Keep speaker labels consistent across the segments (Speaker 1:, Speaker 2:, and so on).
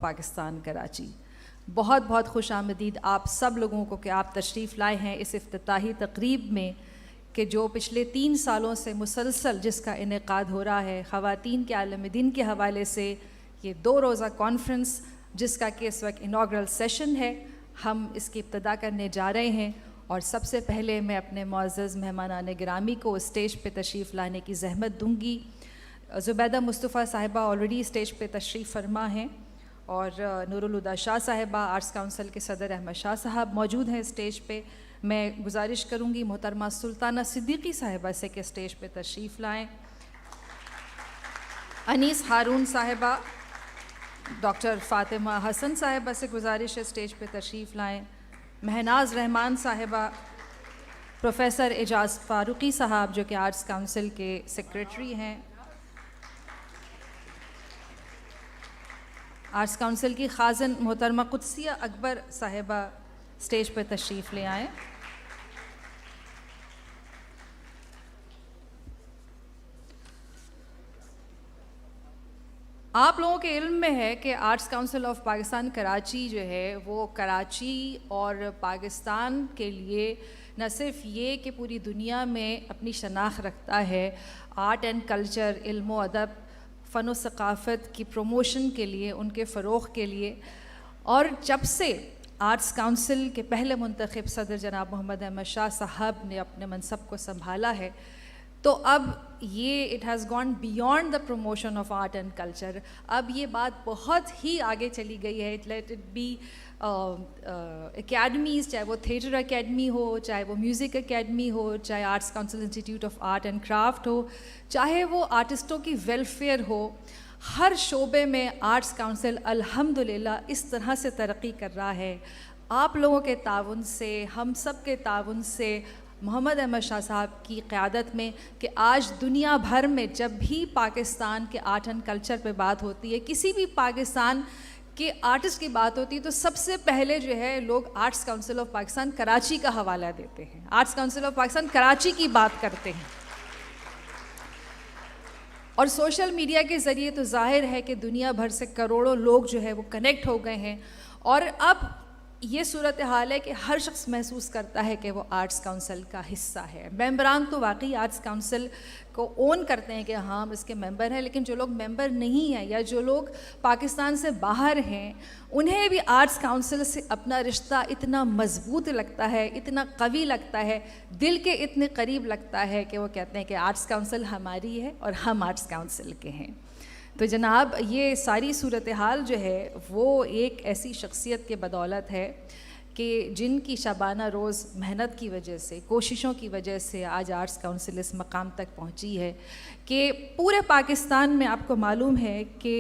Speaker 1: پاکستان کراچی. بہت بہت خوش آمدید آپ سب لوگوں کو کہ آپ تشریف لائے ہیں اس افتتاحی تقریب میں کہ جو پچھلے 3 سالوں سے مسلسل جس کا انعقاد ہو رہا ہے خواتین کے عالم دین کے حوالے سے. یہ 2 روزہ کانفرنس جس کا کہ اس وقت انوگرل سیشن ہے, ہم اس کی ابتدا کرنے جا رہے ہیں. اور سب سے پہلے میں اپنے معزز مہمانان گرامی کو اسٹیج پہ تشریف لانے کی زحمت دوں گی. زبیدہ مصطفیٰ صاحبہ آلریڈی اسٹیج پہ تشریف فرما ہیں, اور نور الہدیٰ شاہ صاحبہ آرٹس کونسل کے صدر احمد شاہ صاحب موجود ہیں اسٹیج پہ. میں گزارش کروں گی محترمہ سلطانہ صدیقی صاحبہ سے کہ اسٹیج پہ تشریف لائیں. انیس ہارون صاحبہ, ڈاکٹر فاطمہ حسن صاحبہ سے گزارش ہے اسٹیج پہ تشریف لائیں. مہناز رحمان صاحبہ, پروفیسر اعجاز فاروقی صاحب جو کہ آرٹس کونسل کے سیکریٹری ہیں. آرٹس کونسل کی خازن محترمہ قدسیہ اکبر صاحبہ اسٹیج پہ تشریف لے آئیں. آپ لوگوں کے علم میں ہے کہ arts council of Pakistan Karachi جو ہے وہ کراچی اور پاکستان کے لیے نہ صرف یہ کہ پوری دنیا میں اپنی شناخت رکھتا ہے, آرٹ اینڈ کلچر, علم و ادب, فن و ثقافت کی پروموشن کے لیے, ان کے فروغ کے لیے. اور جب سے آرٹس کونسل کے پہلے منتخب صدر جناب محمد احمد شاہ صاحب نے اپنے منصب کو سنبھالا ہے تو اب یہ it has gone beyond the promotion of art and culture. اب یہ بات بہت ہی آگے چلی گئی ہے. لیٹ اٹ بی اکیڈمیز, چاہے وہ تھیٹر اکیڈمی ہو, چاہے وہ میوزک اکیڈمی ہو, چاہے arts council institute of art and craft ہو, چاہے وہ آرٹسٹوں کی ویلفیئر ہو. ہر شعبے میں آرٹس کونسل الحمدللہ اس طرح سے ترقی کر رہا ہے آپ لوگوں کے تعاون سے, ہم سب کے تعاون سے, محمد احمد شاہ صاحب کی قیادت میں, کہ آج دنیا بھر میں جب بھی پاکستان کے آرٹ اینڈ کلچر پہ بات ہوتی ہے, کسی بھی پاکستان کے آرٹسٹ کی بات ہوتی ہے, تو سب سے پہلے جو ہے لوگ arts council of Pakistan Karachi کا حوالہ دیتے ہیں, arts council of Pakistan Karachi کی بات کرتے ہیں. اور سوشل میڈیا کے ذریعے تو ظاہر ہے کہ دنیا بھر سے کروڑوں لوگ جو ہے وہ کنیکٹ ہو گئے ہیں, اور اب یہ صورتحال ہے کہ ہر شخص محسوس کرتا ہے کہ وہ آرٹس کونسل کا حصہ ہے. ممبران تو واقعی آرٹس کونسل کو اون کرتے ہیں کہ ہاں ہم اس کے ممبر ہیں, لیکن جو لوگ ممبر نہیں ہیں یا جو لوگ پاکستان سے باہر ہیں انہیں بھی آرٹس کونسل سے اپنا رشتہ اتنا مضبوط لگتا ہے, اتنا قوی لگتا ہے, دل کے اتنے قریب لگتا ہے کہ وہ کہتے ہیں کہ آرٹس کونسل ہماری ہے اور ہم آرٹس کونسل کے ہیں. تو جناب یہ ساری صورتحال جو ہے وہ ایک ایسی شخصیت کے بدولت ہے کہ جن کی شبانہ روز محنت کی وجہ سے, کوششوں کی وجہ سے آج آرٹس کونسل اس مقام تک پہنچی ہے کہ پورے پاکستان میں آپ کو معلوم ہے کہ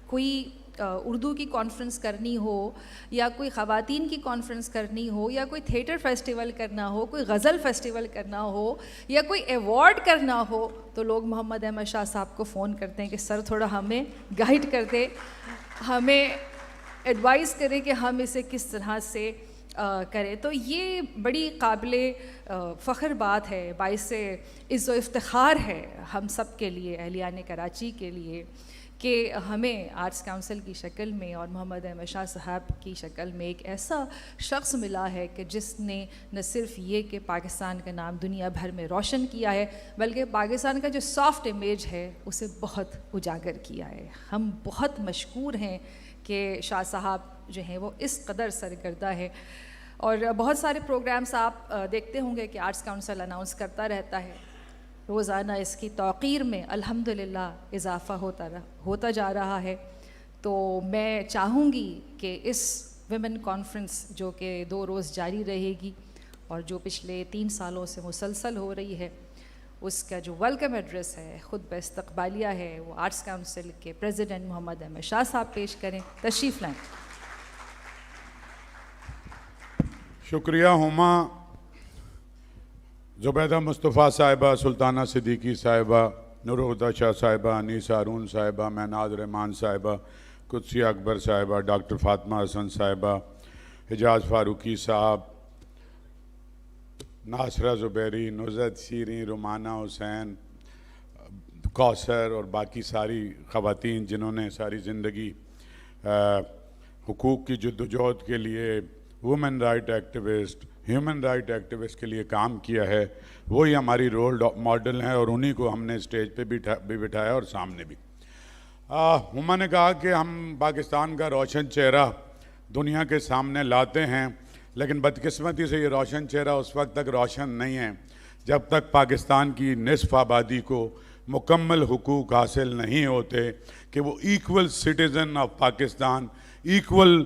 Speaker 1: کوئی اردو کی کانفرنس کرنی ہو یا کوئی خواتین کی کانفرنس کرنی ہو یا کوئی تھیٹر فیسٹیول کرنا ہو, کوئی غزل فیسٹیول کرنا ہو یا کوئی ایوارڈ کرنا ہو, تو لوگ محمد احمد شاہ صاحب کو فون کرتے ہیں کہ سر تھوڑا ہمیں گائیڈ کر دے, ہمیں ایڈوائز کرے کہ ہم اسے کس طرح سے کریں. تو یہ بڑی قابل فخر بات ہے, باعث عز و افتخار ہے ہم سب کے لیے, اہلیان کراچی کے لیے, کہ ہمیں آرٹس کونسل کی شکل میں اور محمد احمد شاہ صاحب کی شکل میں ایک ایسا شخص ملا ہے کہ جس نے نہ صرف یہ کہ پاکستان کا نام دنیا بھر میں روشن کیا ہے بلکہ پاکستان کا جو سافٹ امیج ہے اسے بہت اجاگر کیا ہے. ہم بہت مشکور ہیں کہ شاہ صاحب جو ہیں وہ اس قدر سرگردہ ہے. اور بہت سارے پروگرامز آپ دیکھتے ہوں گے کہ آرٹس کونسل اناؤنس کرتا رہتا ہے, روزانہ اس کی توقیر میں الحمدللہ اضافہ ہوتا جا رہا ہے. تو میں چاہوں گی کہ اس ویمن کانفرنس جو کہ 2 روز جاری رہے گی اور جو پچھلے 3 سالوں سے مسلسل ہو رہی ہے, اس کا جو ویلکم ایڈریس ہے, خطبہ استقبالیہ ہے, وہ آرٹس کونسل کے پریزیڈنٹ محمد احمد شاہ صاحب پیش کریں. تشریف لائیں.
Speaker 2: شکریہ ہما. زبیدہ مصطفیٰ صاحبہ, سلطانہ صدیقی صاحبہ, نور الہدیٰ شاہ صاحبہ, انیس ہارون صاحبہ, مہناز رحمان صاحبہ, قدسیہ اکبر صاحبہ, ڈاکٹر فاطمہ حسن صاحبہ, اعجاز فاروقی صاحب, ناصرہ زبیری, نزہت شیریں, رومانہ حسین, کوثر اور باقی ساری خواتین جنہوں نے ساری زندگی حقوق کی جدوجہد کے لیے woman right activist, human right activist کے لیے کام کیا ہے, وہی ہماری رول ماڈل ہیں اور انہی کو ہم نے اسٹیج پہ بھی بٹھایا اور سامنے بھی. ہما نے کہا کہ ہم پاکستان کا روشن چہرہ دنیا کے سامنے لاتے ہیں, لیکن بدقسمتی سے یہ روشن چہرہ اس وقت تک روشن نہیں ہے جب تک پاکستان کی نصف آبادی کو مکمل حقوق حاصل نہیں ہوتے کہ وہ equal citizen of Pakistan, equal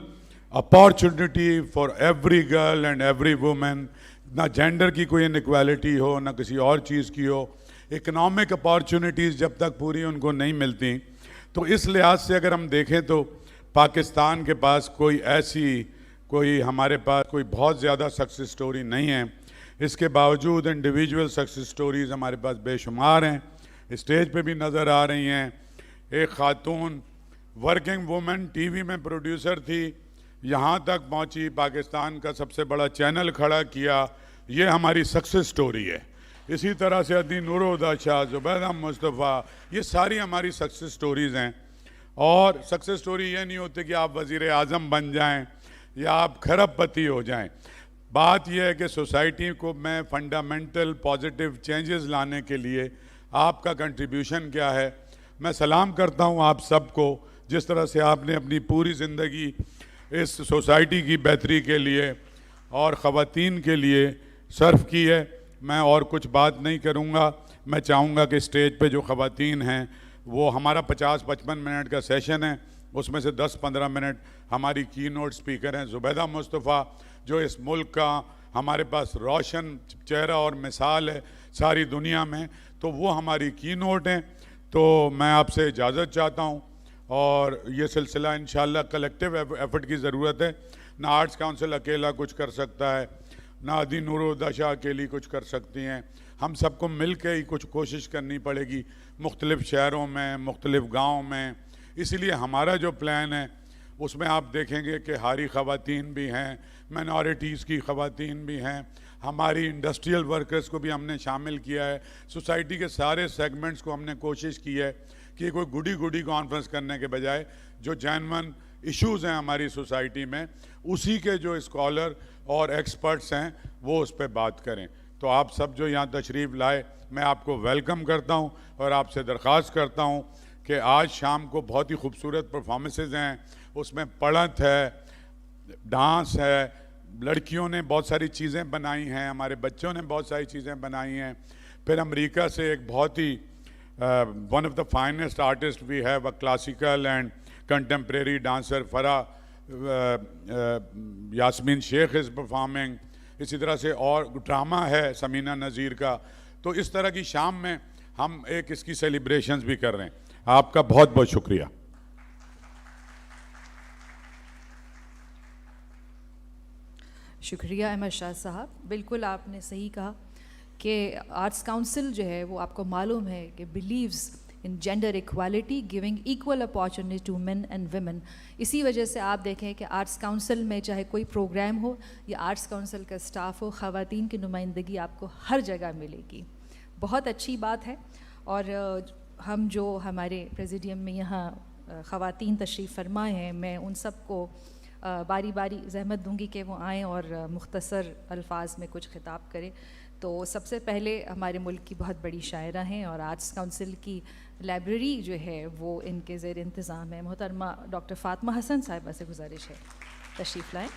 Speaker 2: opportunity for every girl and every woman, نہ جینڈر کی کوئی انیکویلٹی ہو نہ کسی اور چیز کی ہو, اکنامک اپارچونٹیز جب تک پوری ان کو نہیں ملتی. تو اس لحاظ سے اگر ہم دیکھیں تو پاکستان کے پاس ہمارے پاس کوئی بہت زیادہ سکسیس سٹوری نہیں ہے. اس کے باوجود انڈیویجول سکسیس سٹوریز ہمارے پاس بے شمار ہیں, اسٹیج پہ بھی نظر آ رہی ہیں. ایک خاتون ورکنگ وومن ٹی وی میں پروڈیوسر تھی, یہاں تک پہنچی, پاکستان کا سب سے بڑا چینل کھڑا کیا, یہ ہماری سکسیس سٹوری ہے. اسی طرح سے عدی نورالہدیٰ شاہ, زبیدہ مصطفیٰ, یہ ساری ہماری سکسیس سٹوریز ہیں. اور سکسیس سٹوری یہ نہیں ہوتی کہ آپ وزیر اعظم بن جائیں یا آپ کھرب پتی ہو جائیں. بات یہ ہے کہ سوسائٹی کو میں فنڈامنٹل پازیٹیو چینجز لانے کے لیے آپ کا کنٹریبیوشن کیا ہے. میں سلام کرتا ہوں آپ سب کو, جس طرح سے آپ نے اپنی پوری زندگی اس سوسائٹی کی بہتری کے لیے اور خواتین کے لیے صرف کی ہے. میں اور کچھ بات نہیں کروں گا. میں چاہوں گا کہ اسٹیج پہ جو خواتین ہیں وہ ہمارا 50-55 منٹ کا سیشن ہے, اس میں سے 10-15 منٹ ہماری کی نوٹ سپیکر ہیں. زبیدہ مصطفیٰ جو اس ملک کا ہمارے پاس روشن چہرہ اور مثال ہے ساری دنیا میں, تو وہ ہماری کی نوٹ ہیں. تو میں آپ سے اجازت چاہتا ہوں, اور یہ سلسلہ انشاءاللہ کلیکٹیو ایفرٹ کی ضرورت ہے. نہ آرٹس کاؤنسل اکیلا کچھ کر سکتا ہے, نہ عدی نورالہدیٰ شاہ اکیلی کچھ کر سکتی ہیں. ہم سب کو مل کے ہی کچھ کوشش کرنی پڑے گی مختلف شہروں میں, مختلف گاؤں میں. اسی لیے ہمارا جو پلان ہے اس میں آپ دیکھیں گے کہ ہاری خواتین بھی ہیں, مائنورٹیز کی خواتین بھی ہیں, ہماری انڈسٹریل ورکرز کو بھی ہم نے شامل کیا ہے. سوسائٹی کے سارے سیگمنٹس کو ہم نے کوشش کی ہے کہ کوئی گڈی کانفرنس کرنے کے بجائے جو جینون ایشوز ہیں ہماری سوسائٹی میں, اسی کے جو اسکالر اور ایکسپرٹس ہیں وہ اس پہ بات کریں. تو آپ سب جو یہاں تشریف لائے, میں آپ کو ویلکم کرتا ہوں اور آپ سے درخواست کرتا ہوں کہ آج شام کو بہت ہی خوبصورت پرفارمنسز ہیں. اس میں پڑھت ہے, ڈانس ہے, لڑکیوں نے بہت ساری چیزیں بنائی ہیں, ہمارے بچوں نے بہت ساری چیزیں بنائی ہیں. پھر امریکہ سے ایک بہت ہی one of the finest artist we have, a classical and contemporary dancer Farah Yasmin Sheikh is performing. اسی طرح سے اور ڈرامہ ہے سمینہ نذیر کا. تو اس طرح کی شام میں ہم ایک اس کی سیلیبریشنز بھی کر رہے ہیں. آپ کا بہت بہت شکریہ.
Speaker 1: شکریہ احمد شاہ صاحب. بالکل آپ نے صحیح کہا کہ آرٹس کاؤنسل جو ہے وہ آپ کو معلوم ہے کہ believes in gender equality, giving equal opportunity to men and women. اسی وجہ سے آپ دیکھیں کہ آرٹس کاؤنسل میں چاہے کوئی پروگرام ہو یا آرٹس کاؤنسل کا اسٹاف ہو, خواتین کی نمائندگی آپ کو ہر جگہ ملے گی. بہت اچھی بات ہے. اور ہم جو ہمارے پریزیڈیم میں یہاں خواتین تشریف فرمائے ہیں, میں ان سب کو باری باری زحمت دوں گی کہ وہ آئیں اور مختصر الفاظ میں کچھ خطاب کریں. تو سب سے پہلے ہمارے ملک کی بہت بڑی شاعرہ ہیں اور آرٹس کاؤنسل کی لائبریری جو ہے وہ ان کے زیر انتظام ہے. محترمہ ڈاکٹر فاطمہ حسن صاحبہ سے گزارش ہے تشریف لائیں.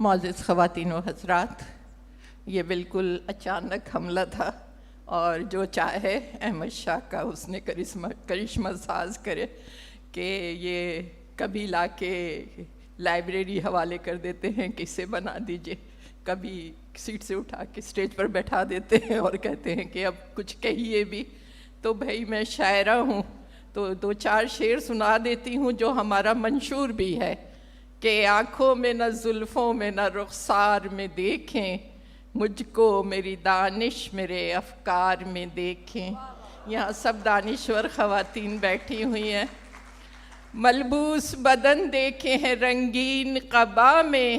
Speaker 3: معزز خواتین و حضرات, یہ بالکل اچانک حملہ تھا, اور جو چاہے احمد شاہ کا اس نے کرشمہ ساز کرے کہ یہ کبھی لا کے لائبریری حوالے کر دیتے ہیں کہ اسے بنا دیجئے, کبھی سیٹ سے اٹھا کے اسٹیج پر بیٹھا دیتے ہیں اور کہتے ہیں کہ اب کچھ کہیے بھی. تو بھائی میں شاعرہ ہوں تو 2-4 شعر سنا دیتی ہوں جو ہمارا منشور بھی ہے کہ آنکھوں میں نہ زلفوں میں نہ رخسار میں دیکھیں, مجھ کو میری دانش میرے افکار میں دیکھیں. یہاں سب دانشور خواتین بیٹھی ہوئی ہیں. ملبوس بدن دیکھے ہیں رنگین قبا میں,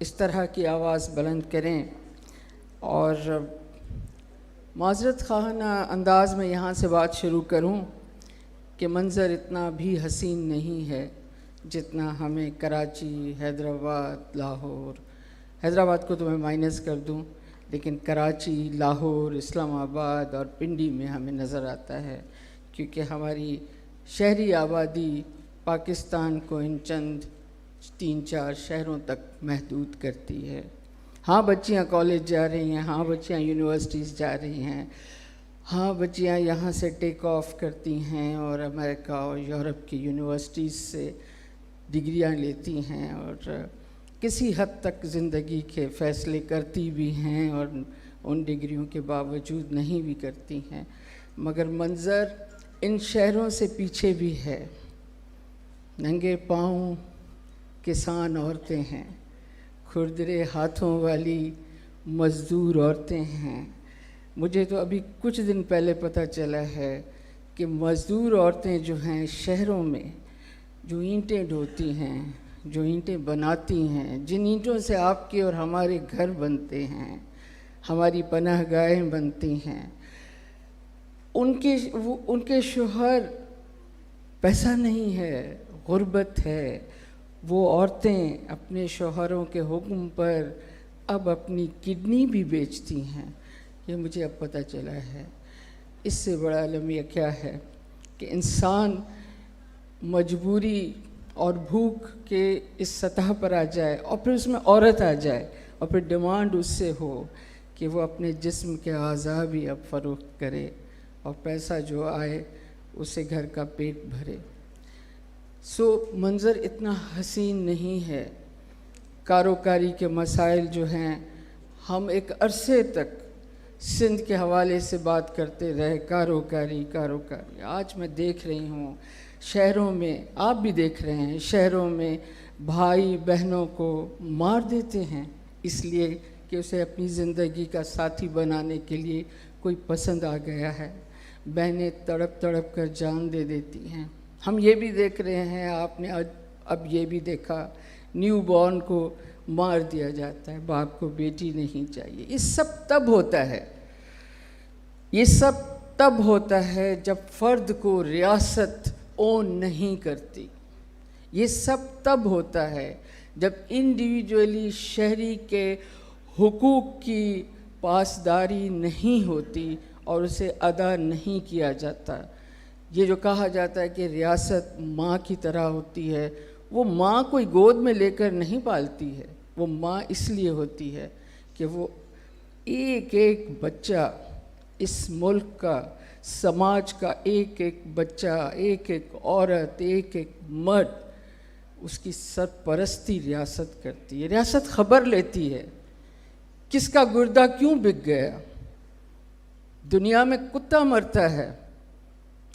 Speaker 4: اس طرح کی آواز بلند کریں. اور معذرت خواہانہ انداز میں یہاں سے بات شروع کروں کہ منظر اتنا بھی حسین نہیں ہے جتنا ہمیں کراچی، حیدرآباد، لاہور، حیدرآباد کو تو میں مائنس کر دوں، لیکن کراچی، لاہور، اسلام آباد اور پنڈی میں ہمیں نظر آتا ہے، کیونکہ ہماری شہری آبادی پاکستان کو ان چند 3-4 شہروں تک محدود کرتی ہے. ہاں بچیاں کالج جا رہی ہیں، ہاں بچیاں یونیورسٹیز جا رہی ہیں، ہاں بچیاں یہاں سے ٹیک آف کرتی ہیں اور امریکہ اور یورپ کی یونیورسٹیز سے ڈگریاں لیتی ہیں اور کسی حد تک زندگی کے فیصلے کرتی بھی ہیں اور ان ڈگریوں کے باوجود نہیں بھی کرتی ہیں، مگر منظر ان شہروں سے پیچھے بھی ہے. ننگے پاؤں کسان عورتیں ہیں، کھردرے ہاتھوں والی مزدور عورتیں ہیں. مجھے تو ابھی کچھ دن پہلے پتہ چلا ہے کہ مزدور عورتیں جو ہیں شہروں میں جو اینٹیں ڈھوتی ہیں، جو اینٹیں بناتی ہیں، جن اینٹوں سے آپ کے اور ہمارے گھر بنتے ہیں، ہماری پناہ گاہیں بنتی ہیں، ان کے شوہر پیسہ نہیں ہے، غربت ہے. وہ عورتیں اپنے شوہروں کے حکم پر اب اپنی کڈنی بھی بیچتی ہیں. یہ مجھے اب پتہ چلا ہے. اس سے بڑا المیہ کیا ہے کہ انسان مجبوری اور بھوک کے اس سطح پر آ جائے اور پھر اس میں عورت آ جائے اور پھر ڈیمانڈ اس سے ہو کہ وہ اپنے جسم کے اعضاء بھی اب فروخت کرے اور پیسہ جو آئے اسے گھر کا پیٹ بھرے. منظر اتنا حسین نہیں ہے. کاروکاری کے مسائل جو ہیں، ہم ایک عرصے تک سندھ کے حوالے سے بات کرتے رہے، کاروکاری. آج میں دیکھ رہی ہوں شہروں میں، آپ بھی دیکھ رہے ہیں، شہروں میں بھائی بہنوں کو مار دیتے ہیں اس لیے کہ اسے اپنی زندگی کا ساتھی بنانے کے لیے کوئی پسند آ گیا ہے. بہنیں تڑپ تڑپ کر جان دے دیتی ہیں. ہم یہ بھی دیکھ رہے ہیں، آپ نے اب یہ بھی دیکھا، نیو بورن کو مار دیا جاتا ہے، باپ کو بیٹی نہیں چاہیے. یہ سب تب ہوتا ہے جب فرد کو ریاست اون نہیں کرتی. یہ سب تب ہوتا ہے جب انڈیویجولی شہری کے حقوق کی پاسداری نہیں ہوتی اور اسے ادا نہیں کیا جاتا. یہ جو کہا جاتا ہے کہ ریاست ماں کی طرح ہوتی ہے، وہ ماں کوئی گود میں لے کر نہیں پالتی ہے. وہ ماں اس لیے ہوتی ہے کہ وہ ایک ایک بچہ، اس ملک کا، سماج کا ایک ایک بچہ، ایک ایک عورت، ایک ایک مرد، اس کی سرپرستی ریاست کرتی ہے. ریاست خبر لیتی ہے کس کا گردہ کیوں بک گیا. دنیا میں کتا مرتا ہے،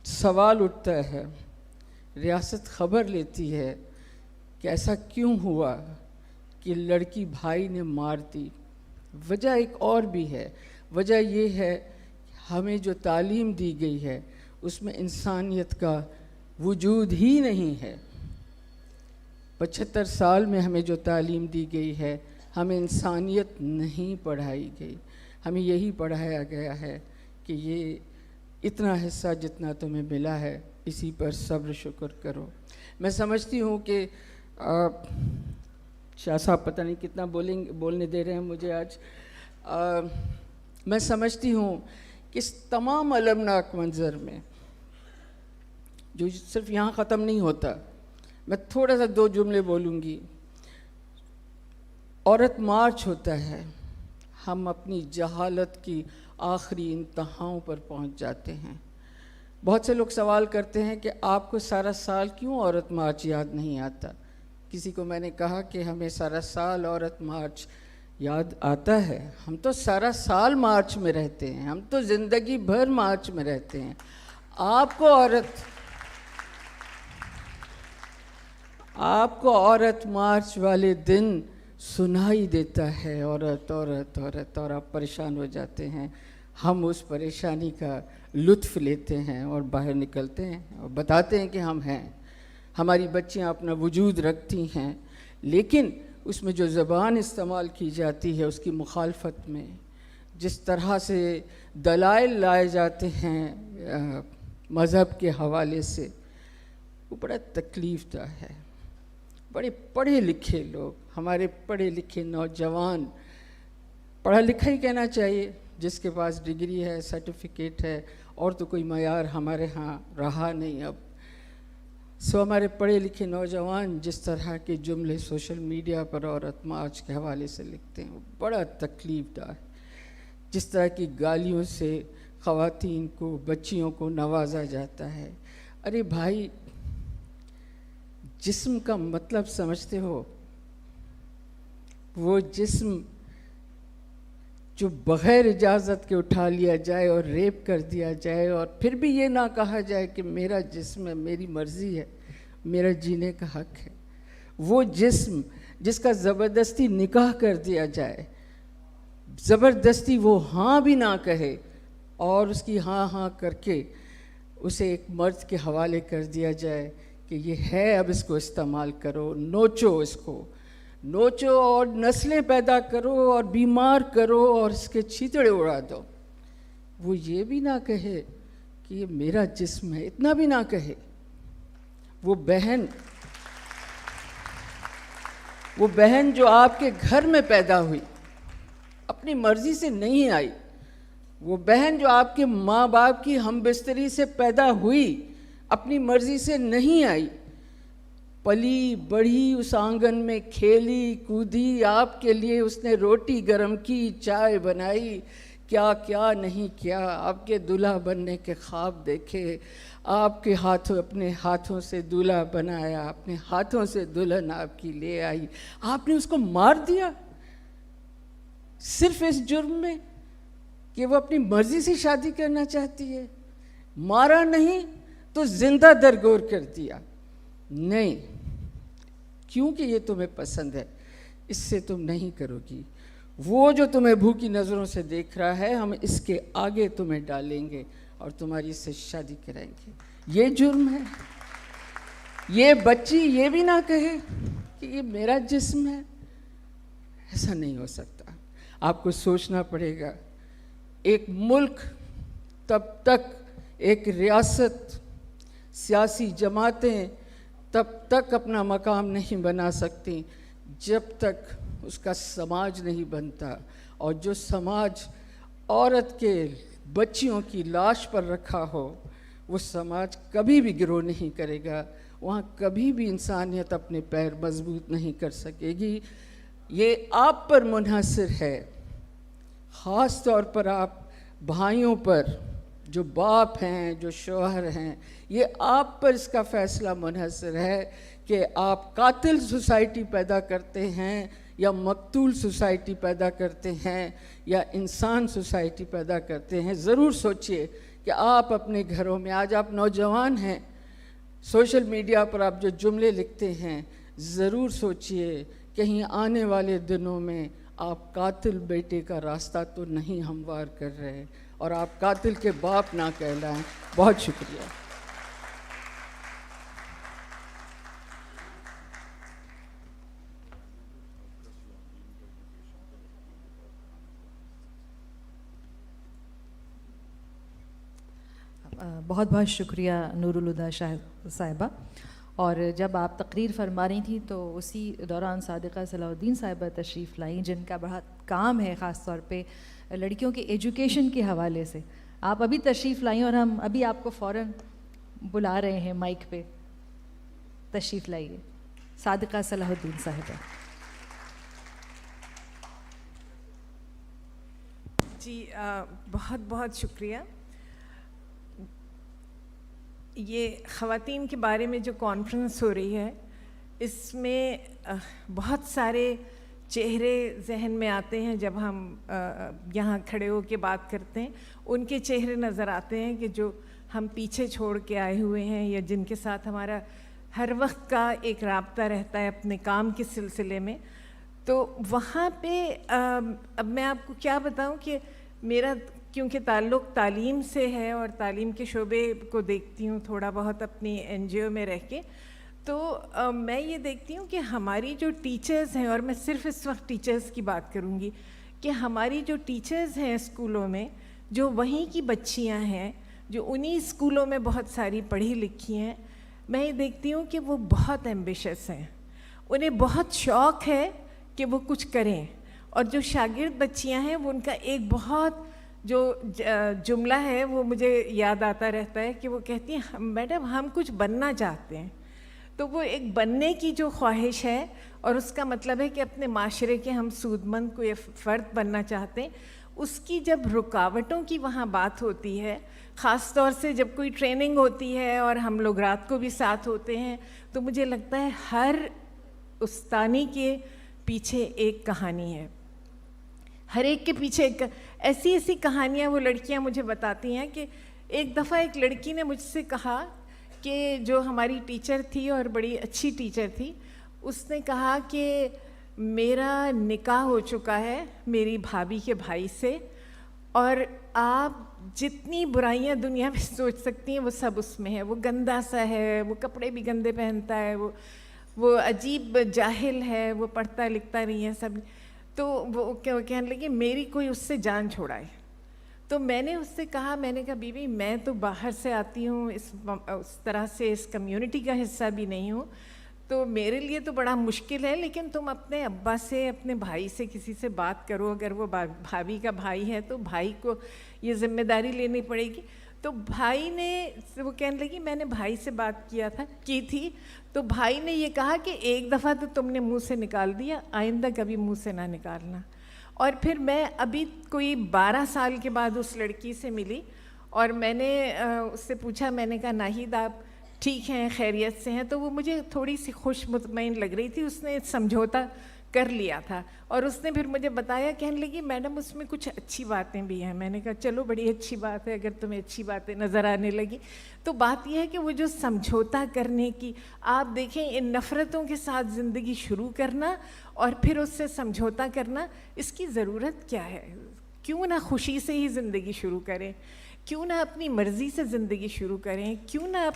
Speaker 4: سوال اٹھتا ہے، ریاست خبر لیتی ہے کہ ایسا کیوں ہوا کہ لڑکی بھائی نے مار دی. وجہ ایک اور بھی ہے. وجہ یہ ہے ہمیں جو تعلیم دی گئی ہے اس میں انسانیت کا وجود ہی نہیں ہے. 75 سال میں ہمیں جو تعلیم دی گئی ہے، ہمیں انسانیت نہیں پڑھائی گئی. ہمیں یہی پڑھایا گیا ہے کہ یہ اتنا حصہ جتنا تمہیں ملا ہے اسی پر صبر شکر کرو. میں سمجھتی ہوں کہ شاہ صاحب پتہ نہیں کتنا بولنے دے رہے ہیں مجھے آج. میں سمجھتی ہوں کہ اس تمام المناک منظر میں جو صرف یہاں ختم نہیں ہوتا، میں تھوڑا سا 2 جملے بولوں گی. عورت مارچ ہوتا ہے، ہم اپنی جہالت کی آخری انتہاؤں پر پہنچ جاتے ہیں. بہت سے لوگ سوال کرتے ہیں کہ آپ کو سارا سال کیوں عورت مارچ یاد نہیں آتا. کسی کو میں نے کہا کہ ہمیں سارا سال عورت مارچ یاد آتا ہے. ہم تو سارا سال مارچ میں رہتے ہیں، ہم تو زندگی بھر مارچ میں رہتے ہیں. آپ کو عورت مارچ والے دن سنائی دیتا ہے عورت عورت عورت، اور آپ پریشان ہو جاتے ہیں. ہم اس پریشانی کا لطف لیتے ہیں اور باہر نکلتے ہیں اور بتاتے ہیں کہ ہم ہیں. ہماری بچیاں اپنا وجود رکھتی ہیں، لیکن اس میں جو زبان استعمال کی جاتی ہے اس کی مخالفت میں، جس طرح سے دلائل لائے جاتے ہیں مذہب کے حوالے سے، وہ بڑا تکلیف دہ ہے۔ بڑے پڑھے لکھے لوگ، ہمارے پڑھے لکھے نوجوان، پڑھا لکھا ہی کہنا چاہیے، جس کے پاس ڈگری ہے، سرٹیفکیٹ ہے، اور تو کوئی معیار ہمارے ہاں رہا نہیں اب۔ ہمارے پڑھے لکھے نوجوان جس طرح کے جملے سوشل میڈیا پر عورت مارچ کے حوالے سے لکھتے ہیں، وہ بڑا تکلیف دہ ہے۔ جس طرح کی گالیوں سے خواتین کو، بچیوں کو نوازا جاتا ہے۔ ارے بھائی، جسم کا مطلب سمجھتے ہو؟ وہ جسم جو بغیر اجازت کے اٹھا لیا جائے اور ریپ کر دیا جائے، اور پھر بھی یہ نہ کہا جائے کہ میرا جسم ہے، میری مرضی ہے، میرا جینے کا حق ہے۔ وہ جسم جس کا زبردستی نکاح کر دیا جائے، زبردستی وہ ہاں بھی نہ کہے، اور اس کی ہاں ہاں کر کے اسے ایک مرد کے حوالے کر دیا جائے کہ یہ ہے، اب اس کو استعمال کرو، نوچو، اس کو نوچو اور نسلیں پیدا کرو اور بیمار کرو اور اس کے چھیتڑے اڑا دو۔ وہ یہ بھی نہ کہے کہ یہ میرا جسم ہے، اتنا بھی نہ کہے۔ وہ بہن جو آپ کے گھر میں پیدا ہوئی، اپنی مرضی سے نہیں آئی، وہ بہن جو آپ کے ماں باپ کی ہم بستری سے پیدا ہوئی، اپنی مرضی سے نہیں آئی، پلی بڑھی اس آنگن میں، کھیلی کودی، آپ کے لیے اس نے روٹی گرم کی، چائے بنائی، کیا کیا نہیں کیا، آپ کے دلہا بننے کے خواب دیکھے، آپ کے اپنے ہاتھوں سے دلہا بنایا، اپنے ہاتھوں سے دلہن آپ کی لے آئی، آپ نے اس کو مار دیا صرف اس جرم میں کہ وہ اپنی مرضی سے شادی کرنا چاہتی ہے۔ مارا نہیں تو زندہ درگور کر دیا۔ نہیں، کیونکہ یہ تمہیں پسند ہے، اس سے تم نہیں کرو گی۔ وہ جو تمہیں بھوکی نظروں سے دیکھ رہا ہے، ہم اس کے آگے تمہیں ڈالیں گے اور تمہاری اس سے شادی کرائیں گے۔ یہ جرم ہے۔ یہ بچی یہ بھی نہ کہے کہ یہ میرا جسم ہے، ایسا نہیں ہو سکتا۔ آپ کو سوچنا پڑے گا۔ ایک ملک تب تک، ایک ریاست، سیاسی جماعتیں تب تک اپنا مقام نہیں بنا سکتی جب تک اس کا سماج نہیں بنتا، اور جو سماج عورت کے بچیوں کی لاش پر رکھا ہو، وہ سماج کبھی بھی گرو نہیں کرے گا، وہاں کبھی بھی انسانیت اپنے پیر مضبوط نہیں کر سکے گی۔ یہ آپ پر منحصر ہے، خاص طور پر آپ بھائیوں پر، جو باپ ہیں، جو شوہر ہیں، یہ آپ پر اس کا فیصلہ منحصر ہے کہ آپ قاتل سوسائٹی پیدا کرتے ہیں یا مقتول سوسائٹی پیدا کرتے ہیں یا انسان سوسائٹی پیدا کرتے ہیں۔ ضرور سوچئے کہ آپ اپنے گھروں میں، آج آپ نوجوان ہیں، سوشل میڈیا پر آپ جو جملے لکھتے ہیں، ضرور سوچئے کہیں آنے والے دنوں میں آپ قاتل بیٹے کا راستہ تو نہیں ہموار کر رہے اور آپ قاتل کے باپ نہ کہلائیں۔ بہت شکریہ۔
Speaker 1: بہت بہت شکریہ نور الہدا شاہ صاحبہ۔ اور جب آپ تقریر فرما رہی تھیں تو اسی دوران صادقہ صلاح الدین صاحبہ تشریف لائیں، جن کا بڑا کام ہے خاص طور پہ لڑکیوں کے ایجوکیشن کے حوالے سے۔ آپ ابھی تشریف لائیں اور ہم ابھی آپ کو فوراً بلا رہے ہیں مائک پہ، تشریف لائیے صادقہ صلاح الدین صاحبہ۔
Speaker 5: جی بہت بہت شکریہ۔ یہ خواتین کے بارے میں جو کانفرنس ہو رہی ہے، اس میں بہت سارے چہرے ذہن میں آتے ہیں جب ہم یہاں کھڑے ہو کے بات کرتے ہیں۔ ان کے چہرے نظر آتے ہیں کہ جو ہم پیچھے چھوڑ کے آئے ہوئے ہیں یا جن کے ساتھ ہمارا ہر وقت کا ایک رابطہ رہتا ہے اپنے کام کے سلسلے میں۔ تو وہاں پہ اب میں آپ کو کیا بتاؤں کہ میرا کیونکہ تعلق تعلیم سے ہے اور تعلیم کے شعبے کو دیکھتی ہوں تھوڑا بہت اپنی این جی او میں رہ کے، تو میں یہ دیکھتی ہوں کہ ہماری جو ٹیچرز ہیں، اور میں صرف اس وقت ٹیچرز کی بات کروں گی، کہ ہماری جو ٹیچرز ہیں اسکولوں میں، جو وہیں کی بچیاں ہیں، جو انہی اسکولوں میں بہت ساری پڑھی لکھی ہیں، میں یہ دیکھتی ہوں کہ وہ بہت ایمبیشس ہیں، انہیں بہت شوق ہے کہ وہ کچھ کریں. اور جو شاگرد بچیاں ہیں، وہ ان کا ایک بہت جو جملہ ہے وہ مجھے یاد آتا رہتا ہے کہ وہ کہتی ہیں میڈم ہم کچھ بننا چاہتے ہیں. تو وہ ایک بننے کی جو خواہش ہے، اور اس کا مطلب ہے کہ اپنے معاشرے کے ہم سود مند کوئی فرد بننا چاہتے ہیں. اس کی جب رکاوٹوں کی وہاں بات ہوتی ہے، خاص طور سے جب کوئی ٹریننگ ہوتی ہے اور ہم لوگ رات کو بھی ساتھ ہوتے ہیں، تو مجھے لگتا ہے ہر استانی کے پیچھے ایک کہانی ہے. ہر ایک کے پیچھے ایسی کہانیاں وہ لڑکیاں مجھے بتاتی ہیں کہ ایک دفعہ ایک لڑکی نے مجھ سے کہا کہ جو ہماری ٹیچر تھی اور بڑی اچھی ٹیچر تھی، اس نے کہا کہ میرا نکاح ہو چکا ہے میری بھابھی کے بھائی سے، اور آپ جتنی برائیاں دنیا میں سوچ سکتی ہیں وہ سب اس میں ہے. وہ گندا سا ہے، وہ کپڑے بھی گندے پہنتا ہے، وہ عجیب جاہل ہے، وہ پڑھتا لکھتا نہیں ہے سب. تو وہ کہنے لگی میری کوئی اس سے جان چھوڑائے. تو میں نے اس سے کہا، میں نے کہا بیوی میں تو باہر سے آتی ہوں، اس طرح سے اس کمیونٹی کا حصہ بھی نہیں ہوں، تو میرے لیے تو بڑا مشکل ہے، لیکن تم اپنے ابا سے، اپنے بھائی سے کسی سے بات کرو. اگر وہ بھابھی کا بھائی ہے تو بھائی کو یہ ذمہ داری لینی پڑے گی. تو بھائی نے، وہ کہنے لگی میں نے بھائی سے بات کی تھی، تو بھائی نے یہ کہا کہ ایک دفعہ تو تم نے منہ سے نکال دیا، آئندہ کبھی منہ سے نہ نکالنا. اور پھر میں ابھی کوئی 12 سال کے بعد اس لڑکی سے ملی، اور میں نے اس سے پوچھا، میں نے کہا ناہید آپ ٹھیک ہیں، خیریت سے ہیں؟ تو وہ مجھے تھوڑی سی خوش مطمئن لگ رہی تھی، اس نے سمجھوتا کر لیا تھا. اور اس نے پھر مجھے بتایا، کہنے لگی میڈم اس میں کچھ اچھی باتیں بھی ہیں. میں نے کہا چلو بڑی اچھی بات ہے اگر تمہیں اچھی باتیں نظر آنے لگی. تو بات یہ ہے کہ وہ جو سمجھوتا کرنے کی، آپ دیکھیں ان نفرتوں کے ساتھ زندگی شروع کرنا اور پھر اس سے سمجھوتا کرنا، اس کی ضرورت کیا ہے؟ کیوں نہ خوشی سے ہی زندگی شروع کریں، کیوں نہ اپنی مرضی سے زندگی شروع کریں، کیوں نہ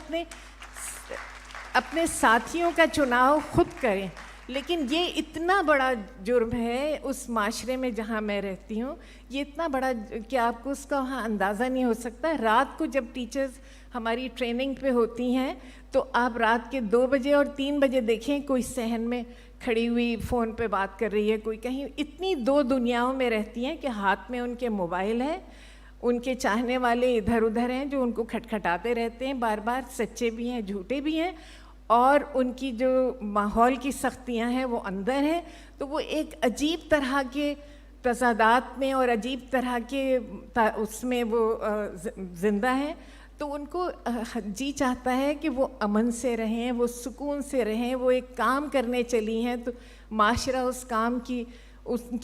Speaker 5: اپنے ساتھیوں کا چناؤ خود کریں. لیکن یہ اتنا بڑا جرم ہے اس معاشرے میں جہاں میں رہتی ہوں، یہ اتنا بڑا کہ آپ کو اس کا وہاں اندازہ نہیں ہو سکتا. رات کو جب ٹیچرز ہماری ٹریننگ پہ ہوتی ہیں تو آپ رات کے 2 بجے اور 3 بجے دیکھیں کوئی صحن میں کھڑی ہوئی فون پہ بات کر رہی ہے، کوئی کہیں. اتنی 2 دنیاؤں میں رہتی ہیں کہ ہاتھ میں ان کے موبائل ہے، ان کے چاہنے والے ادھر ادھر ہیں جو ان کو کھٹکھٹاتے رہتے ہیں بار بار، سچے بھی ہیں جھوٹے بھی ہیں، اور ان کی جو ماحول کی سختیاں ہیں وہ اندر ہیں. تو وہ ایک عجیب طرح کے تضادات میں اور عجیب طرح کے اس میں وہ زندہ ہیں. تو ان کو جی چاہتا ہے کہ وہ امن سے رہیں، وہ سکون سے رہیں. وہ ایک کام کرنے چلی ہیں تو معاشرہ اس کام کی ان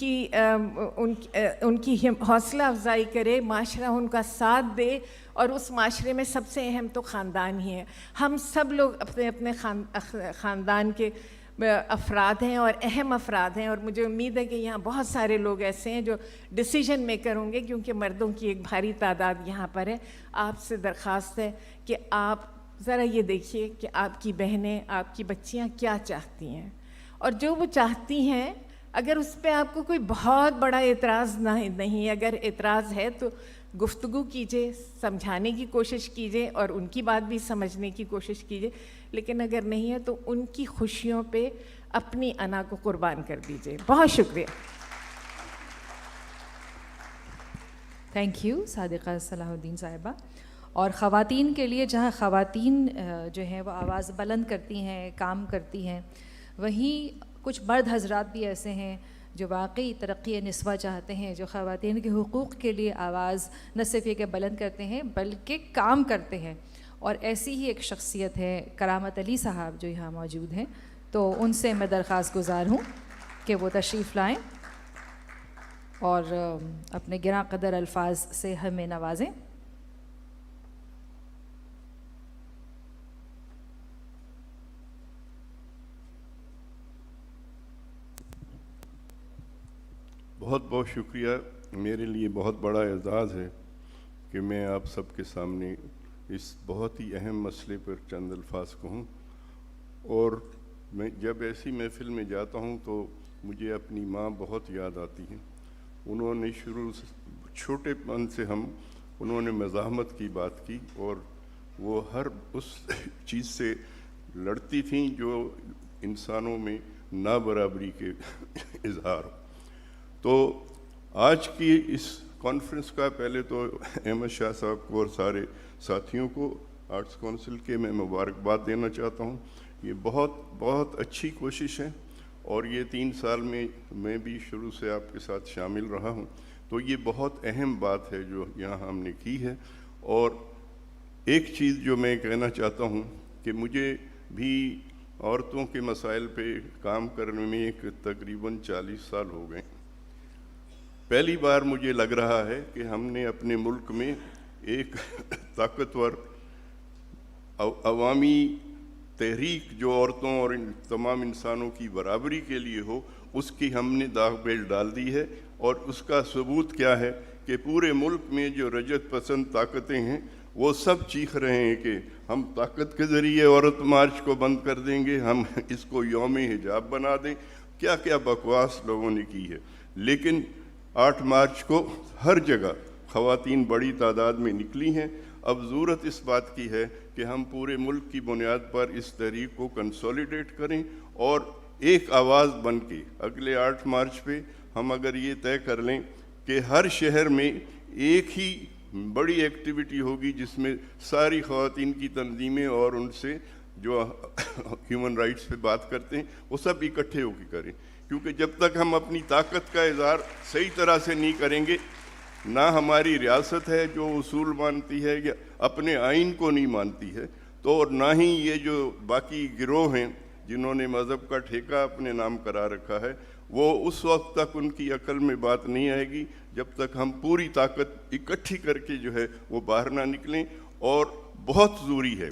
Speaker 5: کی حوصلہ افزائی کرے، معاشرہ ان کا ساتھ دے. اور اس معاشرے میں سب سے اہم تو خاندان ہی ہے. ہم سب لوگ اپنے اپنے خاندان کے افراد ہیں اور اہم افراد ہیں، اور مجھے امید ہے کہ یہاں بہت سارے لوگ ایسے ہیں جو ڈیسیژن میکر ہوں گے، کیونکہ مردوں کی ایک بھاری تعداد یہاں پر ہے. آپ سے درخواست ہے کہ آپ ذرا یہ دیکھیے کہ آپ کی بہنیں، آپ کی بچیاں کیا چاہتی ہیں، اور جو وہ چاہتی ہیں اگر اس پہ آپ کو کوئی بہت بڑا اعتراض نہیں، اگر اعتراض ہے تو گفتگو کیجئے، سمجھانے کی کوشش کیجئے اور ان کی بات بھی سمجھنے کی کوشش کیجئے. لیکن اگر نہیں ہے تو ان کی خوشیوں پہ اپنی انا کو قربان کر دیجئے. بہت شکریہ.
Speaker 1: تھینک یو صادقہ صلاح الدین صاحبہ. اور خواتین کے لیے جہاں خواتین جو ہیں وہ آواز بلند کرتی ہیں، کام کرتی ہیں، وہیں کچھ مرد حضرات بھی ایسے ہیں جو واقعی ترقی نسواں چاہتے ہیں، جو خواتین کے حقوق کے لیے آواز نہ صرف یہ کہ بلند کرتے ہیں بلکہ کام کرتے ہیں. اور ایسی ہی ایک شخصیت ہے کرامت علی صاحب جو یہاں موجود ہیں. تو ان سے میں درخواست گزار ہوں کہ وہ تشریف لائیں اور اپنے گراں قدر الفاظ سے ہمیں نوازیں.
Speaker 6: بہت بہت شکریہ. میرے لیے بہت بڑا اعزاز ہے کہ میں آپ سب کے سامنے اس بہت ہی اہم مسئلے پر چند الفاظ کہوں. اور میں جب ایسی محفل میں جاتا ہوں تو مجھے اپنی ماں بہت یاد آتی ہیں. انہوں نے شروع سے چھوٹے پن سے انہوں نے مزاحمت کی بات کی اور وہ ہر اس چیز سے لڑتی تھیں جو انسانوں میں نابرابری کے اظہار. تو آج کی اس کانفرنس کا پہلے تو احمد شاہ صاحب کو اور سارے ساتھیوں کو آرٹس کونسل کے میں مبارکباد دینا چاہتا ہوں. یہ بہت اچھی کوشش ہے اور یہ 3 سال میں بھی شروع سے آپ کے ساتھ شامل رہا ہوں. تو یہ بہت اہم بات ہے جو یہاں ہم نے کی ہے. اور ایک چیز جو میں کہنا چاہتا ہوں کہ مجھے بھی عورتوں کے مسائل پہ کام کرنے میں تقریباً 40 سال ہو گئے. پہلی بار مجھے لگ رہا ہے کہ ہم نے اپنے ملک میں ایک طاقتور عوامی تحریک جو عورتوں اور تمام انسانوں کی برابری کے لیے ہو, اس کی ہم نے داغ بیل ڈال دی ہے. اور اس کا ثبوت کیا ہے کہ پورے ملک میں جو رجت پسند طاقتیں ہیں وہ سب چیخ رہے ہیں کہ ہم طاقت کے ذریعے عورت مارچ کو بند کر دیں گے, ہم اس کو یوم حجاب بنا دیں. کیا کیا بکواس لوگوں نے کی ہے. لیکن 8 مارچ کو ہر جگہ خواتین بڑی تعداد میں نکلی ہیں. اب ضرورت اس بات کی ہے کہ ہم پورے ملک کی بنیاد پر اس تحریک کو کنسولیڈیٹ کریں اور ایک آواز بن کے اگلے 8 مارچ پہ ہم اگر یہ طے کر لیں کہ ہر شہر میں ایک ہی بڑی ایکٹیویٹی ہوگی جس میں ساری خواتین کی تنظیمیں اور ان سے جو ہیومن رائٹس پہ بات کرتے ہیں وہ سب اکٹھے ہو کے کریں. کیونکہ جب تک ہم اپنی طاقت کا اظہار صحیح طرح سے نہیں کریں گے, نہ ہماری ریاست ہے جو اصول مانتی ہے یا اپنے آئین کو نہیں مانتی ہے, تو اور نہ ہی یہ جو باقی گروہ ہیں جنہوں نے مذہب کا ٹھیکہ اپنے نام کرا رکھا ہے, وہ اس وقت تک ان کی عقل میں بات نہیں آئے گی جب تک ہم پوری طاقت اکٹھی کر کے جو ہے وہ باہر نہ نکلیں. اور بہت ضروری ہے,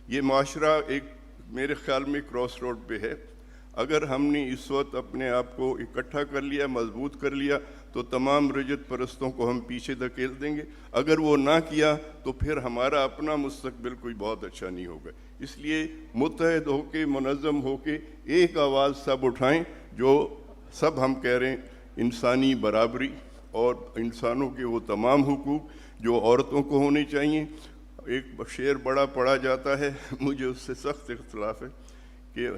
Speaker 6: یہ معاشرہ ایک میرے خیال میں کراس روڈ پہ ہے. اگر ہم نے اس وقت اپنے آپ کو اکٹھا کر لیا, مضبوط کر لیا, تو تمام رجت پرستوں کو ہم پیچھے دھکیل دیں گے. اگر وہ نہ کیا تو پھر ہمارا اپنا مستقبل کوئی بہت اچھا نہیں ہوگا. اس لیے متحد ہو کے, منظم ہو کے ایک آواز سب اٹھائیں جو سب ہم کہہ رہے ہیں انسانی برابری اور انسانوں کے وہ تمام حقوق جو عورتوں کو ہونے چاہیے. ایک شعر بڑا پڑھا جاتا ہے, مجھے اس سے سخت اختلاف ہے کہ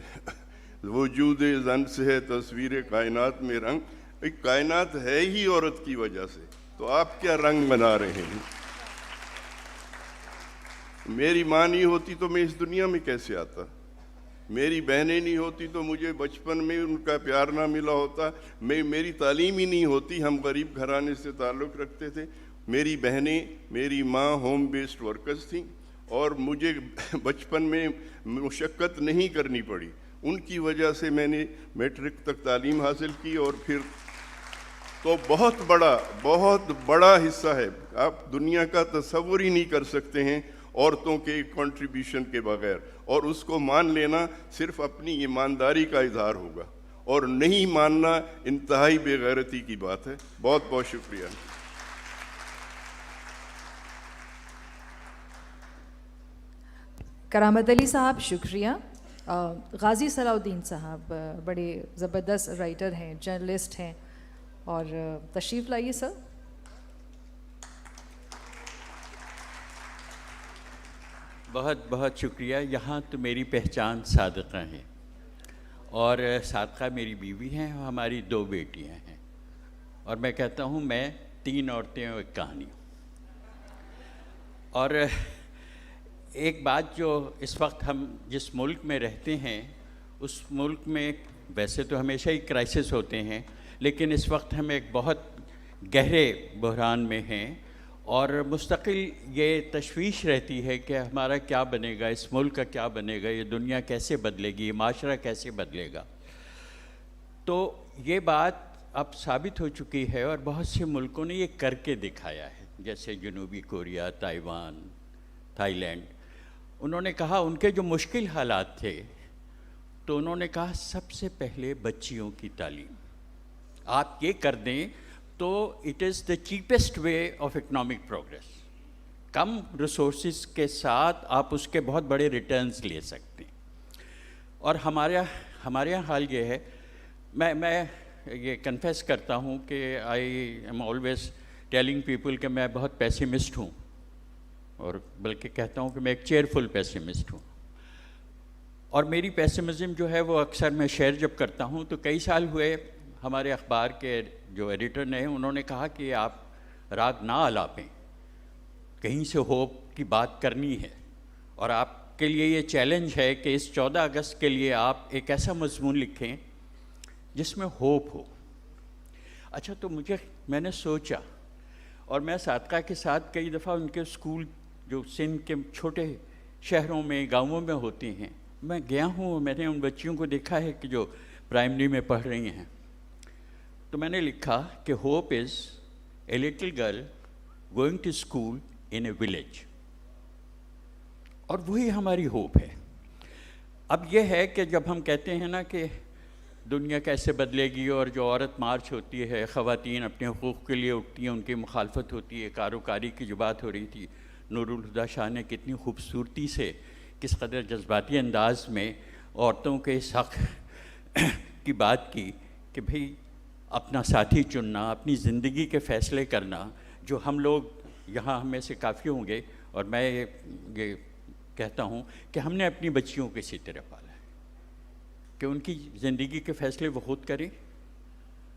Speaker 6: وجود زن سے ہے تصویر کائنات میں رنگ. ایک کائنات ہے ہی عورت کی وجہ سے, تو آپ کیا رنگ بنا رہے ہیں. میری ماں نہیں ہوتی تو میں اس دنیا میں کیسے آتا, میری بہنیں نہیں ہوتی تو مجھے بچپن میں ان کا پیار نہ ملا ہوتا, میری تعلیم ہی نہیں ہوتی, ہم غریب گھرانے سے تعلق رکھتے تھے. میری بہنیں, میری ماں ہوم بیسڈ ورکرز تھیں اور مجھے بچپن میں مشقت نہیں کرنی پڑی. ان کی وجہ سے میں نے میٹرک تک تعلیم حاصل کی اور پھر تو بہت بڑا حصہ ہے. آپ دنیا کا تصور ہی نہیں کر سکتے ہیں عورتوں کے کنٹریبیوشن کے بغیر, اور اس کو مان لینا صرف اپنی ایمانداری کا اظہار ہوگا, اور نہیں ماننا انتہائی بے غیرتی کی بات ہے. بہت بہت شکریہ.
Speaker 1: کرامت علی صاحب شکریہ. غازی صلاح الدین صاحب بڑے زبردست رائٹر ہیں, جرنلسٹ ہیں, اور تشریف لائیے سر.
Speaker 7: بہت بہت شکریہ. یہاں تو میری پہچان صادقہ ہیں, اور صادقہ میری بیوی ہیں, ہماری 2 بیٹیاں ہیں, اور میں کہتا ہوں میں 3 عورتیں اور ایک کہانی. اور ایک بات جو اس وقت ہم جس ملک میں رہتے ہیں اس ملک میں ویسے تو ہمیشہ ہی کرائسس ہوتے ہیں, لیکن اس وقت ہم ایک بہت گہرے بحران میں ہیں, اور مستقل یہ تشویش رہتی ہے کہ ہمارا کیا بنے گا, اس ملک کا کیا بنے گا, یہ دنیا کیسے بدلے گی, یہ معاشرہ کیسے بدلے گا. تو یہ بات اب ثابت ہو چکی ہے اور بہت سے ملکوں نے یہ کر کے دکھایا ہے, جیسے جنوبی کوریا, تائیوان, تھائی لینڈ. انہوں نے کہا ان کے جو مشکل حالات تھے تو انہوں نے کہا سب سے پہلے بچیوں کی تعلیم آپ یہ کر دیں تو it is the cheapest way of economic progress. Come resources کے ساتھ آپ اس کے بہت بڑے ریٹرنز لے سکتے ہیں. اور ہمارے یہاں حال یہ ہے، میں یہ کنفیس کرتا ہوں کہ I am always telling people کہ میں بہت پیسیمسٹ ہوں، اور بلکہ کہتا ہوں کہ میں ایک چیئرفل پیسیمسٹ ہوں. اور میری پیسیمزم جو ہے وہ اکثر میں شیئر جب کرتا ہوں تو کئی سال ہوئے ہمارے اخبار کے جو ایڈیٹر نے انہوں نے کہا کہ آپ راگ نہ آلاپیں، کہیں سے ہوپ کی بات کرنی ہے، اور آپ کے لیے یہ چیلنج ہے کہ اس 14 اگست کے لیے آپ ایک ایسا مضمون لکھیں جس میں ہوپ ہو. اچھا، تو میں نے سوچا، اور میں صادقہ کے ساتھ کئی دفعہ ان کے اسکول جو سندھ کے چھوٹے شہروں میں گاؤں میں ہوتے ہیں میں گیا ہوں، میں نے ان بچیوں کو دیکھا ہے کہ جو پرائمری میں پڑھ رہی ہیں. تو میں نے لکھا کہ hope is a little girl going to school in a village, اور وہی ہماری ہوپ ہے. اب یہ ہے کہ جب ہم کہتے ہیں نا کہ دنیا کیسے بدلے گی، اور جو عورت مارچ ہوتی ہے، خواتین اپنے حقوق کے لیے اٹھتی ہیں، ان کی مخالفت ہوتی ہے، کاروکاری کی جو بات ہو رہی تھی، نور الہدیٰ شاہ نے کتنی خوبصورتی سے، کس قدر جذباتی انداز میں عورتوں کے اس حق کی بات کی کہ بھئی اپنا ساتھی چننا، اپنی زندگی کے فیصلے کرنا، جو ہم لوگ یہاں ہم میں سے کافی ہوں گے، اور میں یہ کہتا ہوں کہ ہم نے اپنی بچیوں کو اسی طرح پالا ہے کہ ان کی زندگی کے فیصلے وہ خود کریں،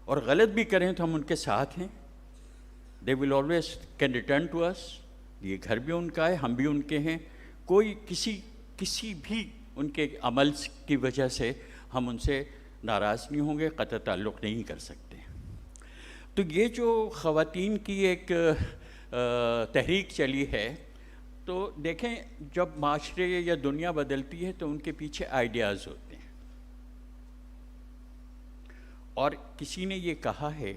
Speaker 7: اور غلط بھی کریں تو ہم ان کے ساتھ ہیں. They will always can return to us. یہ گھر بھی ان کا ہے، ہم بھی ان کے ہیں. کوئی کسی بھی ان کے عمل کی وجہ سے ہم ان سے ناراض نہیں ہوں گے، قطع تعلق نہیں کر سکتے. تو یہ جو خواتین کی ایک تحریک چلی ہے، تو دیکھیں جب معاشرے یا دنیا بدلتی ہے تو ان کے پیچھے آئیڈیاز ہوتے ہیں. اور کسی نے یہ کہا ہے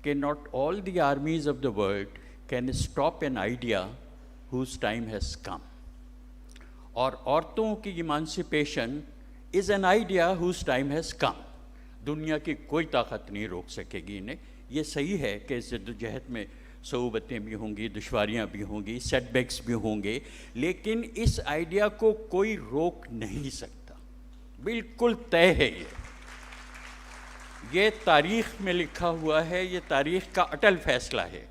Speaker 7: کہ not all the armies of the world can stop an idea whose time has come. اور عورتوں کی ایمانسپیشن is an idea whose time has come. دنیا کی کوئی طاقت نہیں روک سکے گی انہیں. یہ صحیح ہے کہ اس جدوجہد میں صعوبتیں بھی ہوں گی، دشواریاں بھی ہوں گی، سیٹ بیکس بھی ہوں گے، لیکن اس آئیڈیا کو کوئی روک نہیں سکتا. بالکل طے ہے. یہ تاریخ میں لکھا ہوا ہے، یہ تاریخ کا اٹل فیصلہ ہے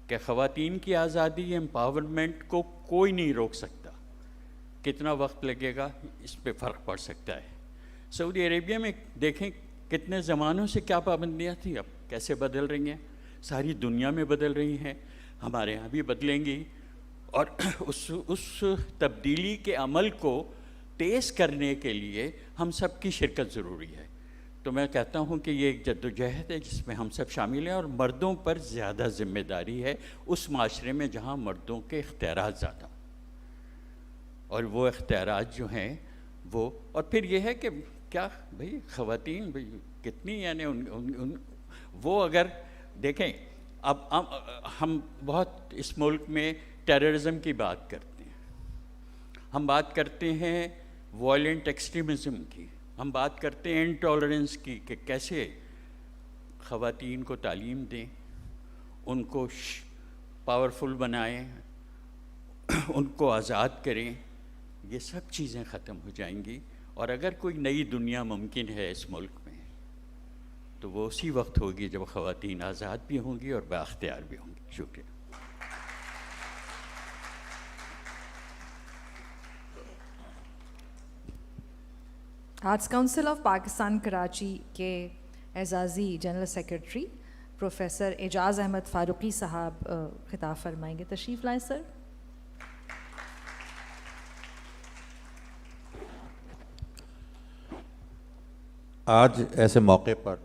Speaker 7: کہ خواتین کی آزادی، امپاورمنٹ کو کوئی نہیں روک سکتا. کتنا وقت لگے گا اس پہ فرق پڑ سکتا ہے. سعودی عربیہ میں دیکھیں کتنے زمانوں سے کیا پابندیاں تھیں، اب کیسے بدل رہی ہیں. ساری دنیا میں بدل رہی ہیں، ہمارے ہاں بھی بدلیں گی. اور اس تبدیلی کے عمل کو تیز کرنے کے لیے ہم سب کی شرکت ضروری ہے. تو میں کہتا ہوں کہ یہ ایک جدوجہد ہے جس میں ہم سب شامل ہیں، اور مردوں پر زیادہ ذمہ داری ہے اس معاشرے میں جہاں مردوں کے اختیارات زیادہ، اور وہ اختیارات جو ہیں وہ، اور پھر یہ ہے کہ کیا بھئی خواتین بھئی کتنی، یعنی وہ اگر دیکھیں اب ہم بہت اس ملک میں ٹیررزم کی بات کرتے ہیں، ہم بات کرتے ہیں وائلنٹ ایکسٹریمزم کی، ہم بات کرتے ہیں انٹالرنس کی، کہ کیسے خواتین کو تعلیم دیں، ان کو پاورفل بنائیں، ان کو آزاد کریں. یہ سب چیزیں ختم ہو جائیں گی. اور اگر کوئی نئی دنیا ممکن ہے اس ملک میں تو وہ اسی وقت ہوگی جب خواتین آزاد بھی ہوں گی اور بااختیار بھی ہوں گی. شکریہ.
Speaker 1: Arts council of Pakistan Karachi کے اعزازی جنرل سیکرٹری پروفیسر اعجاز احمد فاروقی صاحب خطاب فرمائیں گے. تشریف لائیں سر.
Speaker 8: آج ایسے موقع پر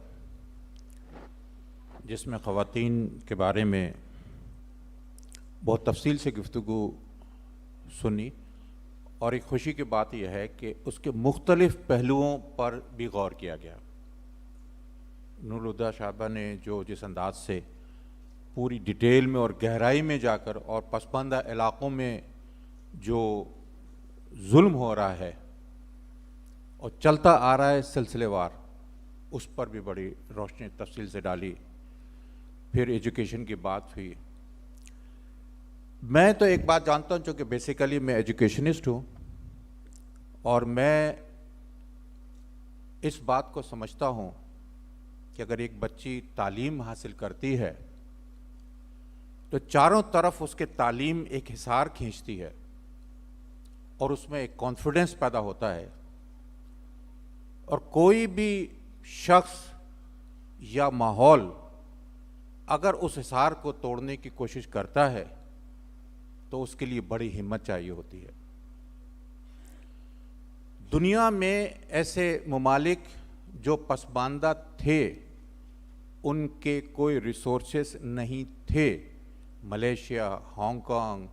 Speaker 8: جس میں خواتین کے بارے میں بہت تفصیل سے گفتگو سنی، اور ایک خوشی کی بات یہ ہے کہ اس کے مختلف پہلوؤں پر بھی غور کیا گیا. نور الہدیٰ صاحبہ نے جس انداز سے پوری ڈیٹیل میں اور گہرائی میں جا کر، اور پسماندہ علاقوں میں جو ظلم ہو رہا ہے اور چلتا آ رہا ہے سلسلے وار، اس پر بھی بڑی روشنی تفصیل سے ڈالی. پھر ایجوکیشن کی بات ہوئی. میں تو ایک بات جانتا ہوں، چونکہ بیسیکلی میں ایجوکیشنسٹ ہوں، اور میں اس بات کو سمجھتا ہوں کہ اگر ایک بچی تعلیم حاصل کرتی ہے تو چاروں طرف اس کے تعلیم ایک حصار کھینچتی ہے اور اس میں ایک کانفیڈنس پیدا ہوتا ہے، اور کوئی بھی شخص یا ماحول اگر اس حصار کو توڑنے کی کوشش کرتا ہے تو اس کے لیے بڑی ہمت چاہیے ہوتی ہے۔ دنیا میں ایسے ممالک جو پسماندہ تھے، ان کے کوئی ریسورسز نہیں تھے، ملیشیا، ہانگ کانگ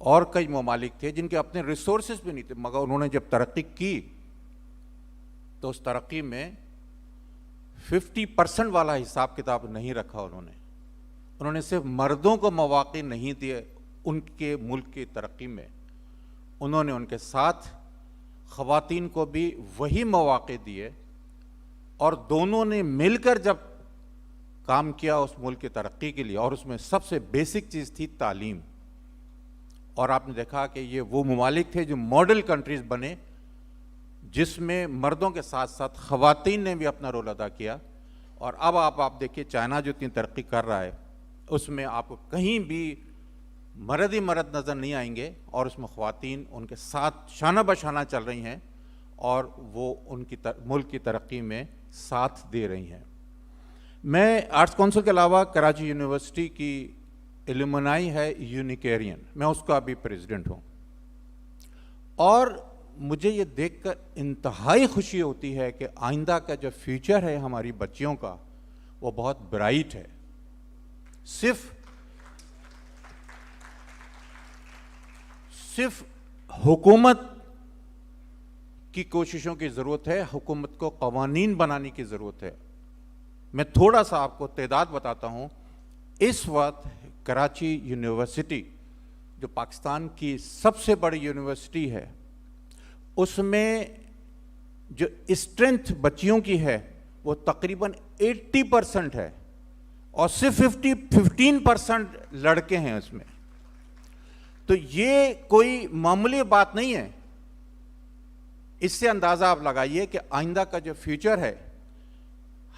Speaker 8: اور کئی ممالک تھے جن کے اپنے ریسورسز بھی نہیں تھے، مگر انہوں نے جب ترقی کی تو اس ترقی میں 50% والا حساب کتاب نہیں رکھا۔ انہوں نے صرف مردوں کو مواقع نہیں دیے ان کے ملک کی ترقی میں، انہوں نے ان کے ساتھ خواتین کو بھی وہی مواقع دیے، اور دونوں نے مل کر جب کام کیا اس ملک کی ترقی کے لیے، اور اس میں سب سے بیسک چیز تھی تعلیم۔ اور آپ نے دیکھا کہ یہ وہ ممالک تھے جو ماڈل کنٹریز بنے جس میں مردوں کے ساتھ ساتھ خواتین نے بھی اپنا رول ادا کیا۔ اور اب آپ دیکھیے چائنا جو اتنی ترقی کر رہا ہے، اس میں آپ کو کہیں بھی مرد ہی مرد نظر نہیں آئیں گے، اور اس میں خواتین ان کے ساتھ شانہ بشانہ چل رہی ہیں اور وہ ان کی ملک کی ترقی میں ساتھ دے رہی ہیں۔ میں آرٹس کونسل کے علاوہ کراچی یونیورسٹی کی ایلومنائی ہے یونیکیرین، میں اس کا بھی پریزیڈنٹ ہوں، اور مجھے یہ دیکھ کر انتہائی خوشی ہوتی ہے کہ آئندہ کا جو فیوچر ہے ہماری بچیوں کا وہ بہت برائٹ ہے۔ صرف حکومت کی کوششوں کی ضرورت ہے، حکومت کو قوانین بنانے کی ضرورت ہے۔ میں تھوڑا سا آپ کو تعداد بتاتا ہوں۔ اس وقت کراچی یونیورسٹی جو پاکستان کی سب سے بڑی یونیورسٹی ہے، اس میں جو اسٹرینتھ بچیوں کی ہے وہ تقریباً 80% ہے، اور صرف 15% لڑکے ہیں اس میں۔ تو یہ کوئی معمولی بات نہیں ہے۔ اس سے اندازہ آپ لگائیے کہ آئندہ کا جو فیوچر ہے،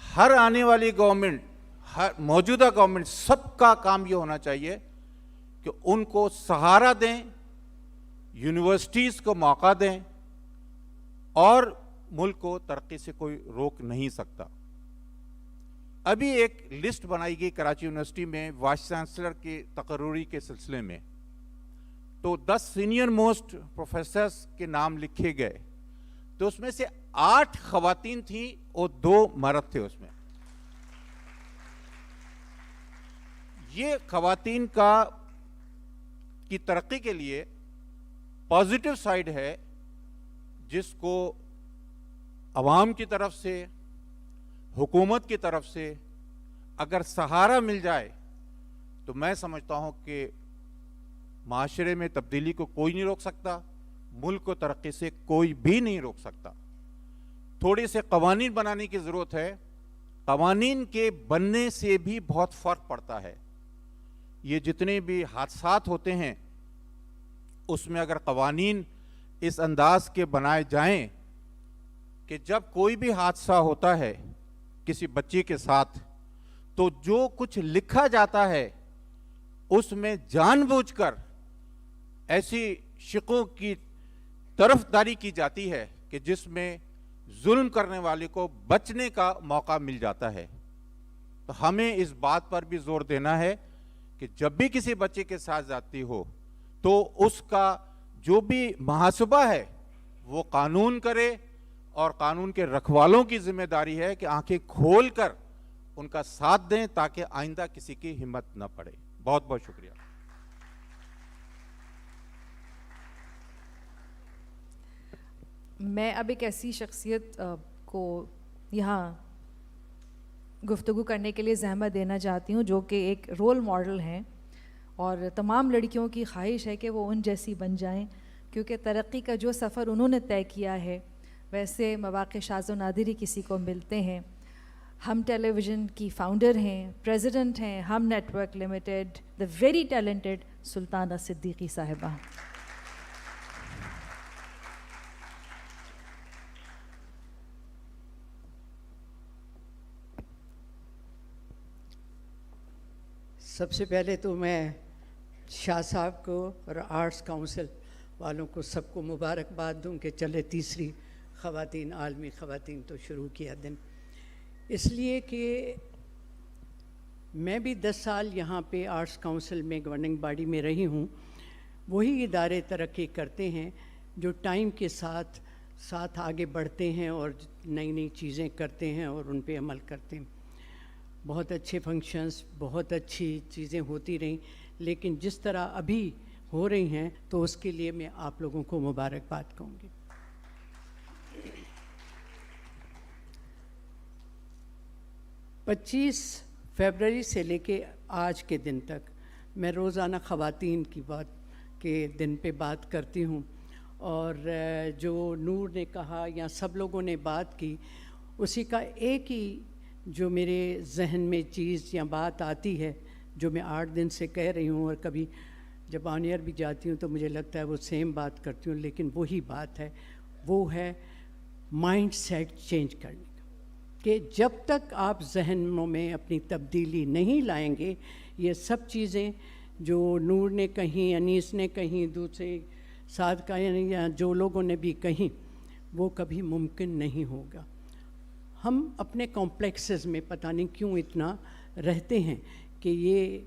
Speaker 8: ہر آنے والی گورنمنٹ، ہر موجودہ گورنمنٹ، سب کا کام یہ ہونا چاہیے کہ ان کو سہارا دیں، یونیورسٹیز کو موقع دیں، اور ملک کو ترقی سے کوئی روک نہیں سکتا۔ ابھی ایک لسٹ بنائی گئی کراچی یونیورسٹی میں وائس چانسلر کی تقرری کے سلسلے میں، تو 10 سینئر موسٹ پروفیسرز کے نام لکھے گئے، تو اس میں سے 8 خواتین تھیں اور 2 مرد تھے اس میں۔ یہ خواتین کی ترقی کے لیے پازیٹیو سائیڈ ہے، جس کو عوام کی طرف سے، حکومت کی طرف سے اگر سہارا مل جائے تو میں سمجھتا ہوں کہ معاشرے میں تبدیلی کو کوئی نہیں روک سکتا، ملک کو ترقی سے کوئی بھی نہیں روک سکتا۔ تھوڑے سے قوانین بنانے کی ضرورت ہے، قوانین کے بننے سے بھی بہت فرق پڑتا ہے۔ یہ جتنے بھی حادثات ہوتے ہیں اس میں اگر قوانین اس انداز کے بنائے جائیں کہ جب کوئی بھی حادثہ ہوتا ہے کسی بچی کے ساتھ، تو جو کچھ لکھا جاتا ہے اس میں جان بوجھ کر ایسی شقوں کی طرفداری کی جاتی ہے کہ جس میں ظلم کرنے والے کو بچنے کا موقع مل جاتا ہے۔ تو ہمیں اس بات پر بھی زور دینا ہے کہ جب بھی کسی بچے کے ساتھ زیادتی ہو تو اس کا جو بھی محاسبہ ہے وہ قانون کرے، اور قانون کے رکھوالوں کی ذمہ داری ہے کہ آنکھیں کھول کر ان کا ساتھ دیں تاکہ آئندہ کسی کی ہمت نہ پڑے۔ بہت بہت شکریہ۔
Speaker 1: میں اب ایک ایسی شخصیت کو یہاں گفتگو کرنے کے لیے زحمت دینا چاہتی ہوں جو کہ ایک رول ماڈل ہیں، اور تمام لڑکیوں کی خواہش ہے کہ وہ ان جیسی بن جائیں، کیونکہ ترقی کا جو سفر انہوں نے طے کیا ہے ویسے مواقع شاذ و نادر ہی کسی کو ملتے ہیں۔ ہم ٹیلی ویژن کی فاؤنڈر ہیں، پریزیڈنٹ ہیں ہم network limited, the very talented Sultana Siddiqui sahiba.
Speaker 9: سب سے پہلے تو میں شاہ صاحب کو اور آرٹس کونسل والوں کو سب کو مبارکباد دوں کہ چلے تیسری خواتین عالمی خواتین تو شروع کیا دن، اس لیے کہ میں بھی 10 سال یہاں پہ آرٹس کونسل میں گورننگ باڈی میں رہی ہوں. وہی ادارے ترقی کرتے ہیں جو ٹائم کے ساتھ ساتھ آگے بڑھتے ہیں اور نئی نئی چیزیں کرتے ہیں اور ان پہ عمل کرتے ہیں. بہت اچھے فنکشنز، بہت اچھی چیزیں ہوتی رہیں، لیکن جس طرح ابھی ہو رہی ہیں تو اس کے لیے میں آپ لوگوں کو مبارکباد کہوں گی. 25 فروری سے لے کے آج کے دن تک میں روزانہ خواتین کی بات کے دن پہ بات کرتی ہوں، اور جو نور نے کہا یا سب لوگوں نے بات کی، اسی کا ایک ہی جو میرے ذہن میں چیز یا بات آتی ہے جو میں 8 دن سے کہہ رہی ہوں، اور کبھی جب آن ایئر بھی جاتی ہوں تو مجھے لگتا ہے وہ سیم بات کرتی ہوں، لیکن وہی بات ہے، وہ ہے مائنڈ سیٹ چینج کرنے کا. کہ جب تک آپ ذہنوں میں اپنی تبدیلی نہیں لائیں گے، یہ سب چیزیں جو نور نے کہیں، انیس نے کہیں، دوسرے ساتھ کا یا جو لوگوں نے بھی کہیں، وہ کبھی ممکن نہیں ہوگا. ہم اپنے کمپلیکسز میں پتہ نہیں کیوں اتنا رہتے ہیں کہ یہ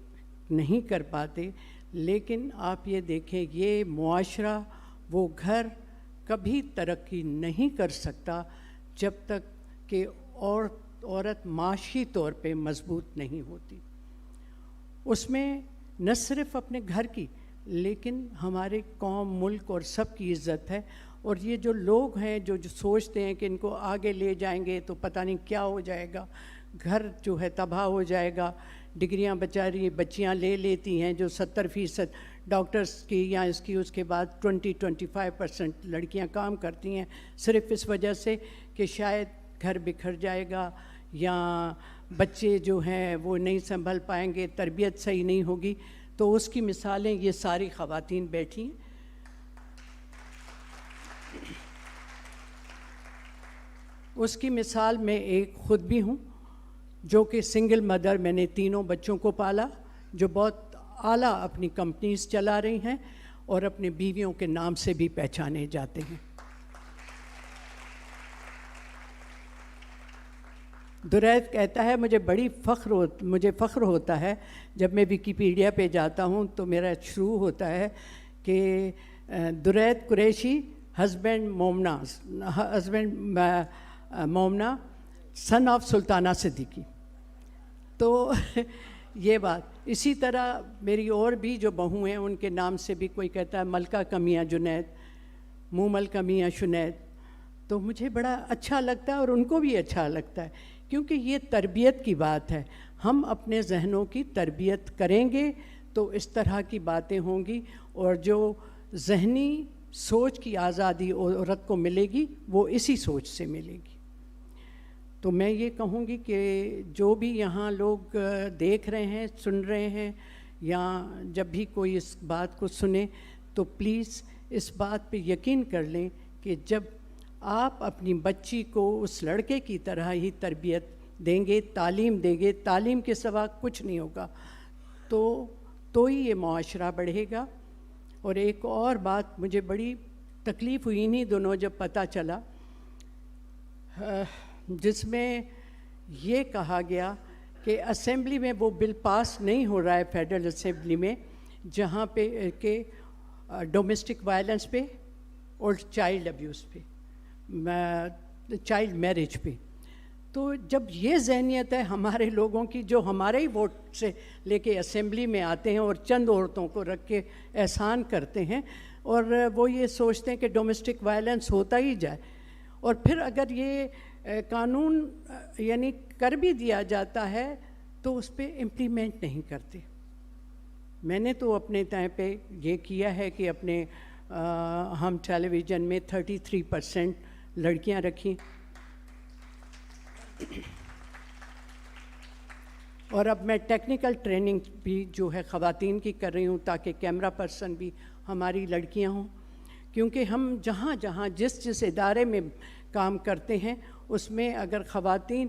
Speaker 9: نہیں کر پاتے، لیکن آپ یہ دیکھیں یہ معاشرہ، وہ گھر کبھی ترقی نہیں کر سکتا جب تک کہ عورت معاشی طور پہ مضبوط نہیں ہوتی. اس میں نہ صرف اپنے گھر کی لیکن ہمارے قوم، ملک اور سب کی عزت ہے. اور یہ جو لوگ ہیں جو سوچتے ہیں کہ ان کو آگے لے جائیں گے تو پتہ نہیں کیا ہو جائے گا، گھر جو ہے تباہ ہو جائے گا. ڈگریاں بچیاں لے لیتی ہیں جو 70% ڈاکٹرز کی یا اس کے بعد 20-25% لڑکیاں کام کرتی ہیں، صرف اس وجہ سے کہ شاید گھر بکھر جائے گا یا بچے جو ہیں وہ نہیں سنبھل پائیں گے، تربیت صحیح نہیں ہوگی. تو اس کی مثالیں یہ ساری خواتین بیٹھی ہیں. اس کی مثال میں ایک خود بھی ہوں جو کہ سنگل مدر، میں نے 3 بچوں کو پالا، جو بہت اعلیٰ اپنی کمپنیز چلا رہی ہیں اور اپنے بیویوں کے نام سے بھی پہچانے جاتے ہیں. درید کہتا ہے مجھے فخر ہوتا ہے جب میں ویکیپیڈیا پہ جاتا ہوں تو میرا شروع ہوتا ہے کہ درید قریشی ہسبینڈ مومنا سن آف سلطانہ صدیقی. تو یہ بات اسی طرح میری اور بھی جو بہو ہیں ان کے نام سے بھی کوئی کہتا ہے ملکہ کمیاں جنید، مومل کمیاں شنید. تو مجھے بڑا اچھا لگتا ہے اور ان کو بھی اچھا لگتا ہے، کیونکہ یہ تربیت کی بات ہے. ہم اپنے ذہنوں کی تربیت کریں گے تو اس طرح کی باتیں ہوں گی، اور جو ذہنی سوچ کی آزادی عورت کو ملے گی وہ اسی سوچ سے ملے گی. تو میں یہ کہوں گی کہ جو بھی یہاں لوگ دیکھ رہے ہیں، سن رہے ہیں، یا جب بھی کوئی اس بات کو سنے تو پلیز اس بات پہ یقین کر لیں کہ جب آپ اپنی بچی کو اس لڑکے کی طرح ہی تربیت دیں گے، تعلیم دیں گے، تعلیم کے سوا کچھ نہیں ہوگا، تو ہی یہ معاشرہ بڑھے گا. اور ایک اور بات مجھے بڑی تکلیف ہوئی انہی دونوں جب پتہ چلا، جس میں یہ کہا گیا کہ اسمبلی میں وہ بل پاس نہیں ہو رہا ہے فیڈرل اسمبلی میں، جہاں پہ کہ ڈومیسٹک وائلنس پہ اور چائلڈ ابیوز پہ، چائلڈ میرج پہ. تو جب یہ ذہنیت ہے ہمارے لوگوں کی جو ہمارے ہی ووٹ سے لے کے اسمبلی میں آتے ہیں اور چند عورتوں کو رکھ کے احسان کرتے ہیں، اور وہ یہ سوچتے ہیں کہ ڈومیسٹک وائلنس ہوتا ہی جائے، اور پھر اگر یہ قانون یعنی کر بھی دیا جاتا ہے تو اس پہ امپلیمنٹ نہیں کرتے. میں نے تو اپنے ٹائم پہ یہ کیا ہے کہ اپنے ہم ٹیلی ویژن میں 33% لڑکیاں رکھیں، اور اب میں ٹیکنیکل ٹریننگ بھی جو ہے خواتین کی کر رہی ہوں تاکہ کیمرہ پرسن بھی ہماری لڑکیاں ہوں. کیونکہ ہم جہاں جس ادارے میں کام کرتے ہیں اس میں اگر خواتین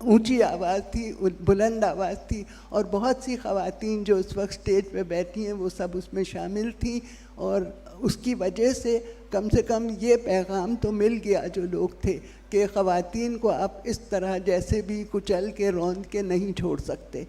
Speaker 10: اونچی آواز تھی, بلند آواز تھی, اور بہت سی خواتین جو اس وقت اسٹیج پہ بیٹھی ہیں وہ سب اس میں شامل تھیں, اور اس کی وجہ سے کم یہ پیغام تو مل گیا جو لوگ تھے کہ خواتین کو آپ اس طرح جیسے بھی کچل کے روند کے نہیں چھوڑ سکتے.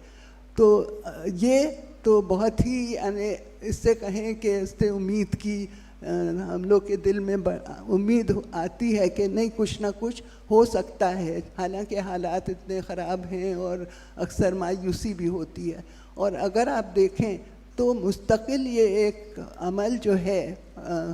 Speaker 10: تو یہ تو بہت ہی یعنی اس سے کہیں کہ اس سے امید کی ہم لوگ کے دل میں امید آتی ہے کہ نہیں کچھ نہ کچھ ہو سکتا ہے, حالانکہ حالات اتنے خراب ہیں اور اکثر مایوسی بھی ہوتی ہے. اور اگر آپ دیکھیں تو مستقل یہ ایک عمل جو ہے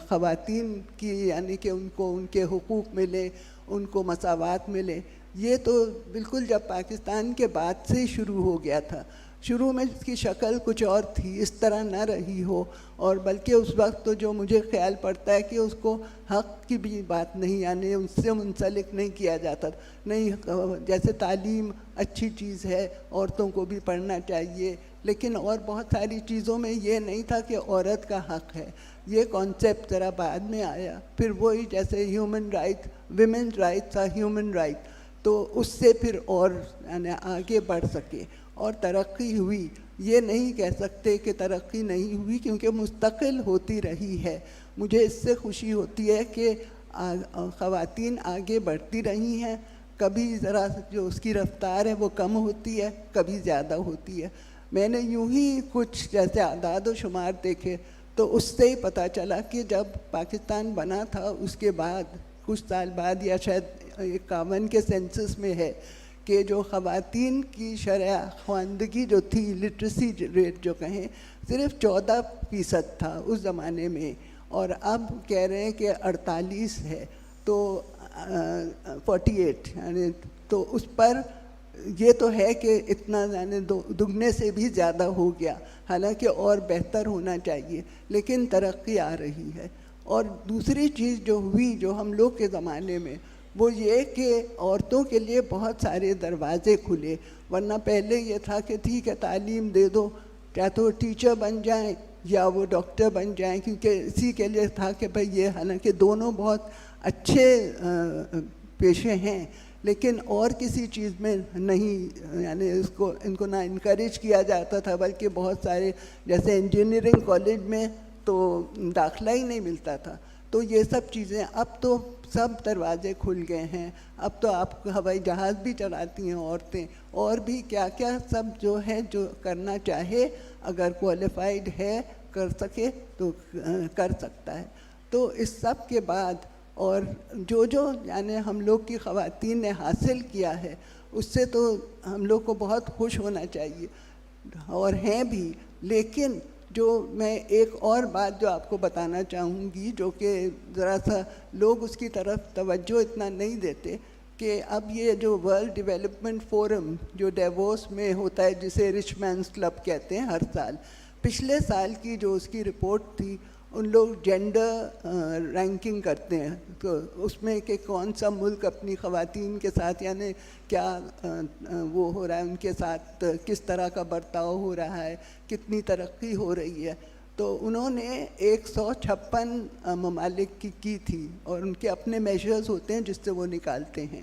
Speaker 10: خواتین کی, یعنی کہ ان کو ان کے حقوق ملے, ان کو مساوات ملے, یہ تو بالکل جب پاکستان کے بعد سے شروع ہو گیا تھا. شروع میں اس کی شکل کچھ اور تھی, اس طرح نہ رہی ہو, اور بلکہ اس وقت تو جو مجھے خیال پڑتا ہے کہ اس کو حق کی بھی بات نہیں, یعنی اس سے منسلک نہیں کیا جاتا. نہیں, جیسے تعلیم اچھی چیز ہے, عورتوں کو بھی پڑھنا چاہیے, لیکن اور بہت ساری چیزوں میں یہ نہیں تھا کہ عورت کا حق ہے. یہ کانسیپٹ ذرا بعد میں آیا. پھر وہی جیسے human right, women rights are human right, تو اس سے پھر اور یعنی آگے بڑھ سکے اور ترقی ہوئی. یہ نہیں کہہ سکتے کہ ترقی نہیں ہوئی, کیونکہ مستقل ہوتی رہی ہے. مجھے اس سے خوشی ہوتی ہے کہ خواتین آگے بڑھتی رہی ہیں. کبھی ذرا جو اس کی رفتار ہے وہ کم ہوتی ہے, کبھی زیادہ ہوتی ہے. میں نے یوں ہی کچھ جیسے اعداد و شمار دیکھے تو اس سے ہی پتہ چلا کہ جب پاکستان بنا تھا اس کے بعد کچھ سال بعد, یا شاید 51 کے سینسس میں ہے, کہ جو خواتین کی شرح خواندگی جو تھی, لٹریسی ریٹ جو کہیں, صرف 14% تھا اس زمانے میں, اور اب کہہ رہے ہیں کہ 48 ہے, تو 48, یعنی تو اس پر یہ تو ہے کہ اتنا یعنی دگنے سے بھی زیادہ ہو گیا. حالانکہ اور بہتر ہونا چاہیے, لیکن ترقی آ رہی ہے. اور دوسری چیز جو ہوئی جو ہم لوگ کے زمانے میں, وہ یہ کہ عورتوں کے لیے بہت سارے دروازے کھلے. ورنہ پہلے یہ تھا کہ ٹھیک ہے تعلیم دے دو, چاہے تو ٹیچر بن جائیں یا وہ ڈاکٹر بن جائیں, کیونکہ اسی کے لیے تھا کہ بھئی یہ, حالانکہ دونوں بہت اچھے پیشے ہیں, لیکن اور کسی چیز میں نہیں, یعنی ان کو نہ انکریج کیا جاتا تھا, بلکہ بہت سارے جیسے انجینئرنگ کالج میں تو داخلہ ہی نہیں ملتا تھا. تو یہ سب چیزیں اب تو سب دروازے کھل گئے ہیں. اب تو آپ ہوائی جہاز بھی چلاتی ہیں عورتیں, اور بھی کیا کیا سب جو ہے, جو کرنا چاہے اگر کوالیفائڈ ہے کر سکے تو کر سکتا ہے. تو اس سب کے بعد اور جو یعنی ہم لوگ کی خواتین نے حاصل کیا ہے, اس سے تو ہم لوگ کو بہت خوش ہونا چاہیے, اور ہیں بھی. لیکن جو میں ایک اور بات جو آپ کو بتانا چاہوں گی, جو کہ ذرا سا لوگ اس کی طرف توجہ اتنا نہیں دیتے, کہ اب یہ جو ورلڈ ڈیولپمنٹ فورم جو ڈیووس میں ہوتا ہے, جسے رچ مینس کلب کہتے ہیں ہر سال, پچھلے سال کی جو اس کی رپورٹ تھی, ان لوگ جینڈر رینکنگ کرتے ہیں, تو اس میں کہ کون سا ملک اپنی خواتین کے ساتھ یعنی کیا وہ ہو رہا ہے, ان کے ساتھ کس طرح کا برتاؤ ہو رہا ہے, کتنی ترقی ہو رہی ہے. تو انہوں نے 156 ممالک کی تھی, اور ان کے اپنے میجرز ہوتے ہیں جس سے وہ نکالتے ہیں.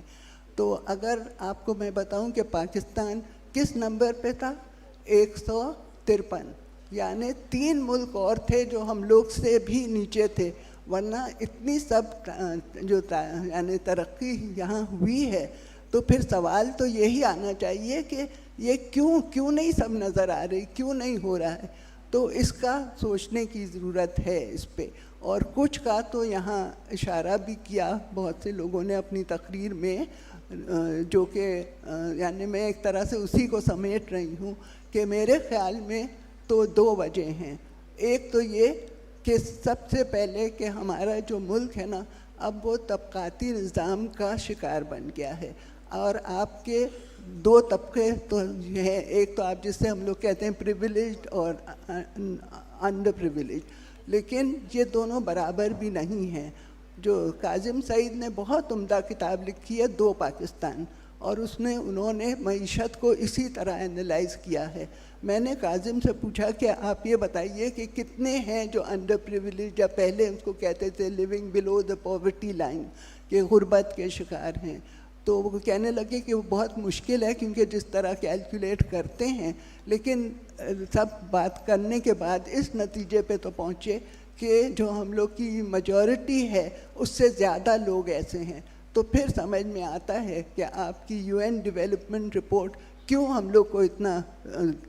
Speaker 10: تو اگر آپ کو میں بتاؤں کہ پاکستان کس نمبر پہ تھا, 153, یعنی 3 ملک اور تھے جو ہم لوگ سے بھی نیچے تھے. ورنہ اتنی سب جو یعنی ترقی یہاں ہوئی ہے, تو پھر سوال تو یہی آنا چاہیے کہ یہ کیوں نہیں سب نظر آ رہی, کیوں نہیں ہو رہا ہے. تو اس کا سوچنے کی ضرورت ہے اس پہ. اور کچھ کا تو یہاں اشارہ بھی کیا بہت سے لوگوں نے اپنی تقریر میں, جو کہ یعنی میں ایک طرح سے اسی کو سمیٹ رہی ہوں, کہ میرے خیال میں تو 2 وجہ ہیں. ایک تو یہ کہ سب سے پہلے کہ ہمارا جو ملک ہے نا, اب وہ طبقاتی نظام کا شکار بن گیا ہے. اور آپ کے 2 طبقے تو یہ ہیں, ایک تو آپ جس سے ہم لوگ کہتے ہیں پریویلیجڈ اور انڈر پریویلیجڈ, لیکن یہ دونوں برابر بھی نہیں ہیں. جو کاظم سعید نے بہت عمدہ کتاب لکھی ہے 2 پاکستان, اور انہوں نے معیشت کو اسی طرح انالائز کیا ہے. میں نے کاظم سے پوچھا کہ آپ یہ بتائیے کہ کتنے ہیں جو انڈر پریویلیج, یا پہلے اس کو کہتے تھے living below the poverty line, کہ غربت کے شکار ہیں. تو وہ کہنے لگے کہ وہ بہت مشکل ہے کیونکہ جس طرح کیلکولیٹ کرتے ہیں، لیکن سب بات کرنے کے بعد اس نتیجے پہ تو پہنچے کہ جو ہم لوگ کی میجورٹی ہے اس سے زیادہ لوگ ایسے ہیں. تو پھر سمجھ میں آتا ہے کہ آپ کی UN ڈیولپمنٹ رپورٹ کیوں ہم لوگ کو اتنا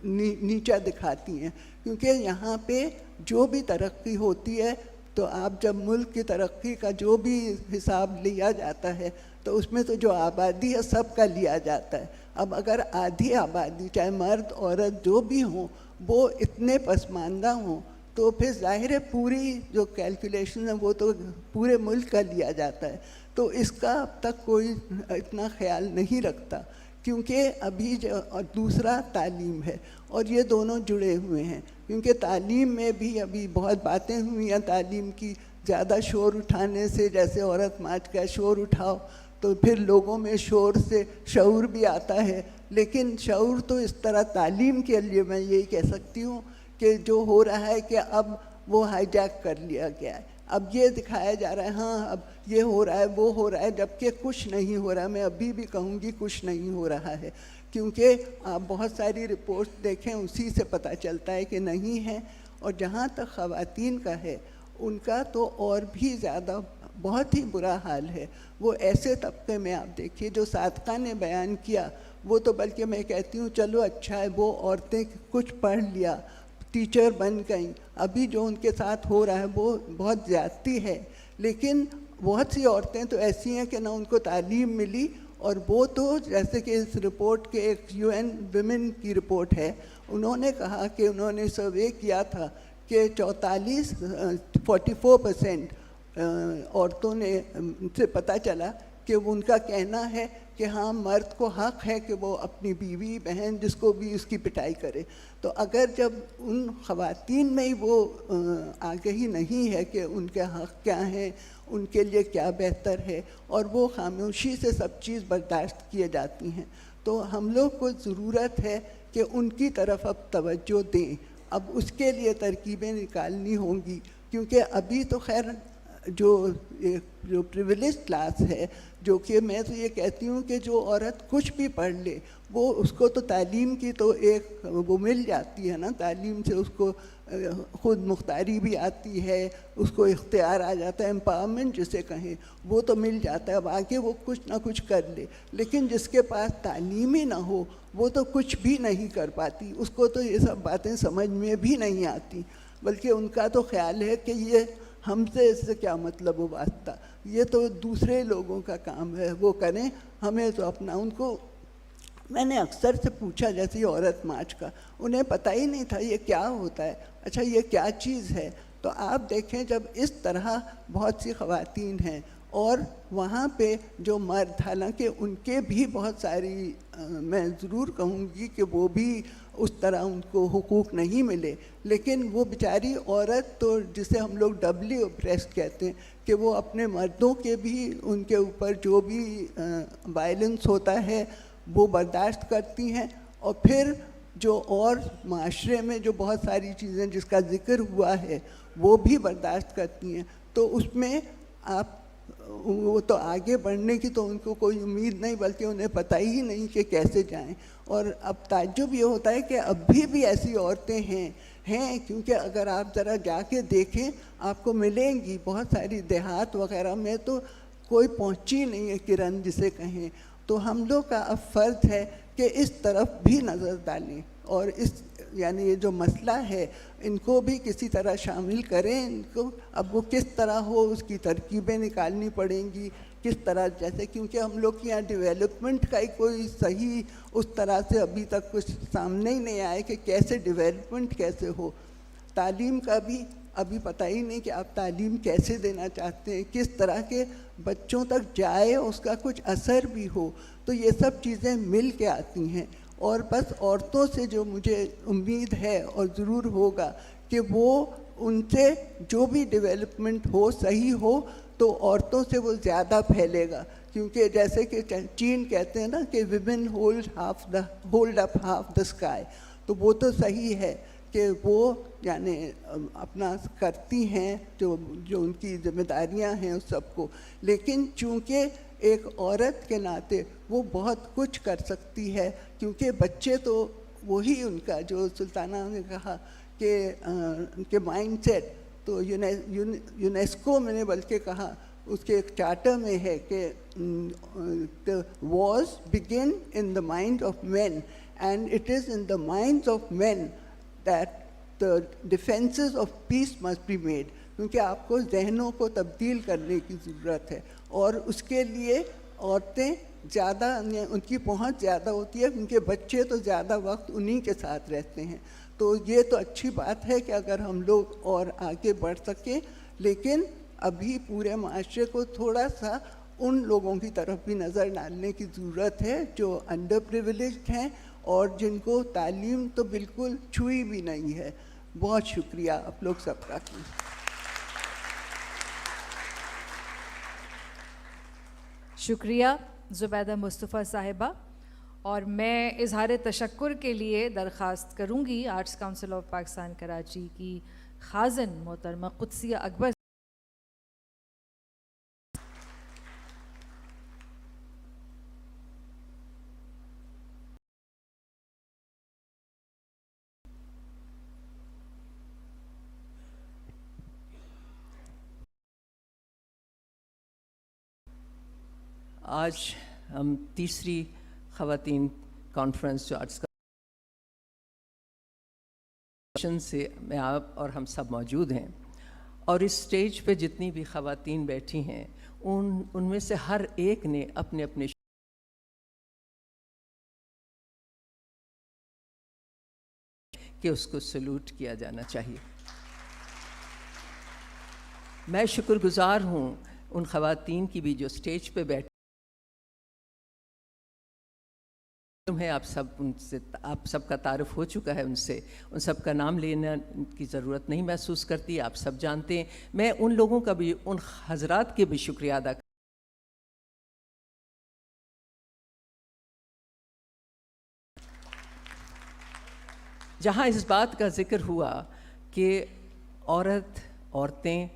Speaker 10: نیچا دکھاتی ہیں. کیونکہ یہاں پہ جو بھی ترقی ہوتی ہے تو آپ جب ملک کی ترقی کا جو بھی حساب لیا جاتا ہے تو اس میں تو جو آبادی ہے سب کا لیا جاتا ہے. اب اگر آدھی آبادی چاہے مرد عورت جو بھی ہوں وہ اتنے پسماندہ ہوں تو پھر ظاہر ہے پوری جو کیلکولیشن ہے وہ تو پورے ملک کا لیا جاتا ہے. تو اس کا اب تک کوئی اتنا خیال نہیں رکھتا کیونکہ ابھی اور دوسرا تعلیم ہے اور یہ دونوں جڑے ہوئے ہیں. کیونکہ تعلیم میں بھی ابھی بہت باتیں ہوئی ہیں تعلیم کی، زیادہ شور اٹھانے سے، جیسے عورت مارچ کا شور اٹھاؤ تو پھر لوگوں میں شور سے شعور بھی آتا ہے. لیکن شعور تو اس طرح تعلیم کے لیے میں یہی کہہ سکتی ہوں کہ جو ہو رہا ہے کہ اب وہ ہائی جیک کر لیا گیا ہے. اب یہ دکھایا جا رہا ہے ہاں اب یہ ہو رہا ہے وہ ہو رہا ہے، جبکہ کچھ نہیں ہو رہا. میں ابھی بھی کہوں گی کچھ نہیں ہو رہا ہے کیونکہ آپ بہت ساری رپورٹس دیکھیں اسی سے پتہ چلتا ہے کہ نہیں ہے. اور جہاں تک خواتین کا ہے ان کا تو اور بھی زیادہ بہت ہی برا حال ہے. وہ ایسے طبقے میں آپ دیکھیے جو صادقہ نے بیان کیا وہ تو بلکہ میں کہتی ہوں چلو اچھا ہے وہ عورتیں کچھ پڑھ لیا ٹیچر بن گئیں. ابھی جو ان کے ساتھ ہو رہا ہے وہ بہت زیادتی ہے. لیکن بہت سی عورتیں تو ایسی ہیں کہ نہ ان کو تعلیم ملی اور وہ تو جیسے کہ اس رپورٹ کے ایک UN ویمن کی رپورٹ ہے انہوں نے کہا کہ انہوں نے سروے کیا تھا کہ 44% عورتوں نے سے پتہ چلا کہ ان کا کہنا ہے کہ ہاں مرد کو حق ہے کہ وہ اپنی بیوی بہن جس کو بھی اس کی پٹائی کرے. تو اگر جب ان خواتین میں ہی وہ آگہی نہیں ہے کہ ان کے حق کیا ہیں، ان کے لیے کیا بہتر ہے، اور وہ خاموشی سے سب چیز برداشت کیے جاتی ہیں، تو ہم لوگ کو ضرورت ہے کہ ان کی طرف اب توجہ دیں. اب اس کے لیے ترکیبیں نکالنی ہوں گی کیونکہ ابھی تو خیر جو پریویلیج کلاس ہے، جو کہ میں تو یہ کہتی ہوں کہ جو عورت کچھ بھی پڑھ لے وہ اس کو تو تعلیم کی تو ایک وہ مل جاتی ہے نا، تعلیم سے اس کو خود مختاری بھی آتی ہے، اس کو اختیار آ جاتا ہے، امپاورمنٹ جسے کہیں وہ تو مل جاتا ہے. اب آگے وہ کچھ نہ کچھ کر لے. لیکن جس کے پاس تعلیم ہی نہ ہو وہ تو کچھ بھی نہیں کر پاتی، اس کو تو یہ سب باتیں سمجھ میں بھی نہیں آتی، بلکہ ان کا تو خیال ہے کہ یہ ہم سے اس سے کیا مطلب و واسطہ، یہ تو دوسرے لوگوں کا کام ہے وہ کریں، ہمیں تو اپنا. ان کو میں نے اکثر سے پوچھا جیسے عورت مارچ کا، انہیں پتہ ہی نہیں تھا یہ کیا ہوتا ہے، اچھا یہ کیا چیز ہے. تو آپ دیکھیں جب اس طرح بہت سی خواتین ہیں اور وہاں پہ جو مرد، حالانکہ ان کے بھی بہت ساری میں ضرور کہوں گی کہ وہ بھی اس طرح ان کو حقوق نہیں ملے، لیکن وہ بیچاری عورت تو جسے ہم لوگ ڈبلی اوپریسڈ کہتے ہیں کہ وہ اپنے مردوں کے بھی ان کے اوپر جو بھی وائلنس ہوتا ہے وہ برداشت کرتی ہیں. اور پھر جو اور معاشرے میں جو بہت ساری چیزیں جس کا ذکر ہوا ہے وہ بھی برداشت کرتی ہیں. تو اس میں آپ وہ تو آگے بڑھنے کی تو ان کو کوئی امید نہیں، بلکہ انہیں پتہ ہی نہیں کہ کیسے جائیں. اور اب تعجب یہ ہوتا ہے کہ اب بھی ایسی عورتیں ہیں کیونکہ اگر آپ ذرا جا کے دیکھیں آپ کو ملیں گی. بہت ساری دیہات وغیرہ میں تو کوئی پہنچی نہیں ہے کرن جسے کہیں. تو ہم لوگ کا اب فرض ہے کہ اس طرف بھی نظر ڈالیں اور اس یعنی یہ جو مسئلہ ہے ان کو بھی کسی طرح شامل کریں. ان کو اب وہ کس طرح ہو اس کی ترکیبیں نکالنی پڑیں گی کس طرح، جیسے کیونکہ ہم لوگ کے یہاں ڈیولپمنٹ کا ہی کوئی صحیح اس طرح سے ابھی تک کچھ سامنے ہی نہیں آئے کہ کیسے ڈیولپمنٹ کیسے ہو. تعلیم کا بھی ابھی پتہ ہی نہیں کہ آپ تعلیم کیسے دینا چاہتے ہیں، کس طرح کے بچوں تک جائے اس کا کچھ اثر بھی ہو. تو یہ سب چیزیں مل کے آتی ہیں. اور بس عورتوں سے جو مجھے امید ہے اور ضرور ہوگا کہ وہ ان سے جو بھی ڈیولپمنٹ ہو صحیح ہو تو عورتوں سے وہ زیادہ پھیلے گا. کیونکہ جیسے کہ چین کہتے ہیں نا کہ women hold up half the sky, تو وہ تو صحیح ہے کہ وہ یعنی اپنا کرتی ہیں جو ان کی ذمہ داریاں ہیں اس سب کو. لیکن چونکہ ایک عورت کے ناطے وہ بہت کچھ کر سکتی ہے، کیونکہ بچے تو وہی ان کا جو سلطانہ نے کہا کہ ان کے مائنڈ سیٹ تو یونیسکو میں نے بلکہ کہا اس کے ایک چارٹر میں ہے کہ the wars begin in the mind of men and it is in the minds of men that the defenses of peace must be made. کیونکہ آپ کو ذہنوں کو تبدیل کرنے کی ضرورت ہے اور اس کے لیے عورتیں زیادہ ان کی پہنچ زیادہ ہوتی ہے، کیونکہ بچے تو زیادہ وقت انہی کے ساتھ رہتے ہیں. تو یہ تو اچھی بات ہے کہ اگر ہم لوگ اور آگے بڑھ سکیں، لیکن ابھی پورے معاشرے کو تھوڑا سا ان لوگوں کی طرف بھی نظر ڈالنے کی ضرورت ہے جو انڈر پریویلیجڈ ہیں اور جن کو تعلیم تو بالکل چھوئی بھی نہیں ہے. بہت شکریہ آپ لوگ سب کا.
Speaker 1: شکریہ زبیدہ مصطفیٰ صاحبہ. اور میں اظہار تشکر کے لیے درخواست کروں گی arts council of Pakistan Karachi کی خازن محترمہ قدسیہ اکبر.
Speaker 3: آج ہم تیسری خواتین کانفرنس جو آرٹس کا سے میں آپ اور ہم سب موجود ہیں، اور اس سٹیج پہ جتنی بھی خواتین بیٹھی ہیں ان میں سے ہر ایک نے اپنے اپنے کہ اس کو سلوٹ کیا جانا چاہیے. میں شکر گزار ہوں ان خواتین کی بھی جو سٹیج پہ بیٹھی ہے. آپ سب کا تعارف ہو چکا ہے ان سے، ان سب کا نام لینے کی ضرورت نہیں محسوس کرتی، آپ سب جانتے ہیں. میں ان لوگوں کا بھی، ان حضرات کے بھی شکریہ ادا جہاں اس بات کا ذکر ہوا کہ عورتیں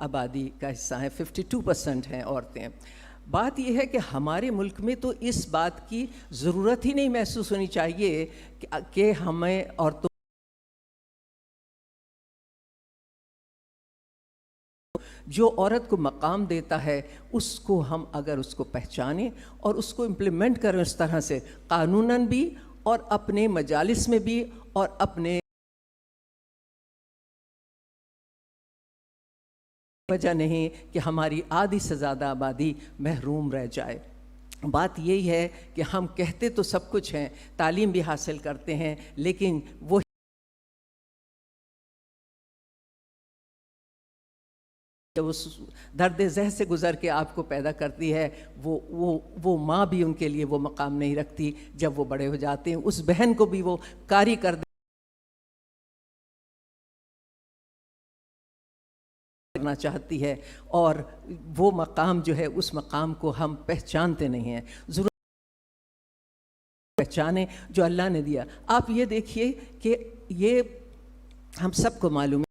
Speaker 3: آبادی کا حصہ ہیں، 52% ہیں عورتیں. بات یہ ہے کہ ہمارے ملک میں تو اس بات کی ضرورت ہی نہیں محسوس ہونی چاہیے کہ ہمیں عورتوں جو عورت کو مقام دیتا ہے اس کو ہم اگر اس کو پہچانیں اور اس کو امپلیمنٹ کریں اس طرح سے قانوناً بھی اور اپنے مجالس میں بھی اور اپنے وجہ نہیں کہ ہماری آدھی سے زیادہ آبادی محروم رہ جائے. بات یہی ہے کہ ہم کہتے تو سب کچھ ہیں، تعلیم بھی حاصل کرتے ہیں، لیکن وہ درد ذہن سے گزر کے آپ کو پیدا کرتی ہے، وہ ماں بھی ان کے لیے وہ مقام نہیں رکھتی. جب وہ بڑے ہو جاتے ہیں اس بہن کو بھی وہ کاری کر کرنا چاہتی ہے، اور وہ مقام جو ہے اس مقام کو ہم پہچانتے نہیں ہیں. ضرور پہچانے جو اللہ نے دیا. آپ یہ دیکھیے کہ یہ ہم سب کو معلوم ہے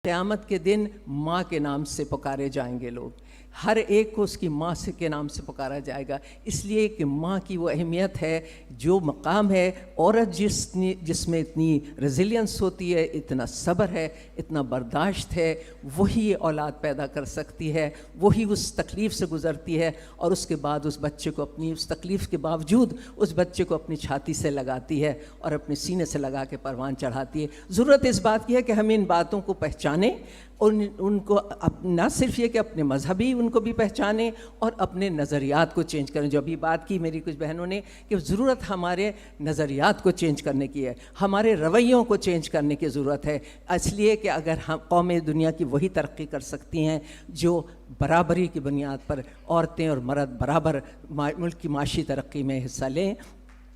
Speaker 3: قیامت کے دن ماں کے نام سے پکارے جائیں گے لوگ، ہر ایک کو اس کی ماں سے کے نام سے پکارا جائے گا، اس لیے کہ ماں کی وہ اہمیت ہے، جو مقام ہے. عورت جس میں اتنی ریزیلینس ہوتی ہے، اتنا صبر ہے، اتنا برداشت ہے، وہی اولاد پیدا کر سکتی ہے، وہی اس تکلیف سے گزرتی ہے اور اس کے بعد اس بچے کو اپنی اس تکلیف کے باوجود اس بچے کو اپنی چھاتی سے لگاتی ہے اور اپنے سینے سے لگا کے پروان چڑھاتی ہے. ضرورت اس بات کی ہے کہ ہم ان باتوں کو پہچانیں اور ان کو نہ صرف یہ کہ اپنے مذہبی ان کو بھی پہچانیں اور اپنے نظریات کو چینج کریں. جو ابھی بات کی میری کچھ بہنوں نے کہ ضرورت ہمارے نظریات کو چینج کرنے کی ہے، ہمارے رویوں کو چینج کرنے کی ضرورت ہے. اس لیے کہ اگر ہم قومیں دنیا کی وہی ترقی کر سکتی ہیں جو برابری کی بنیاد پر عورتیں اور مرد برابر ملک کی معاشی ترقی میں حصہ لیں.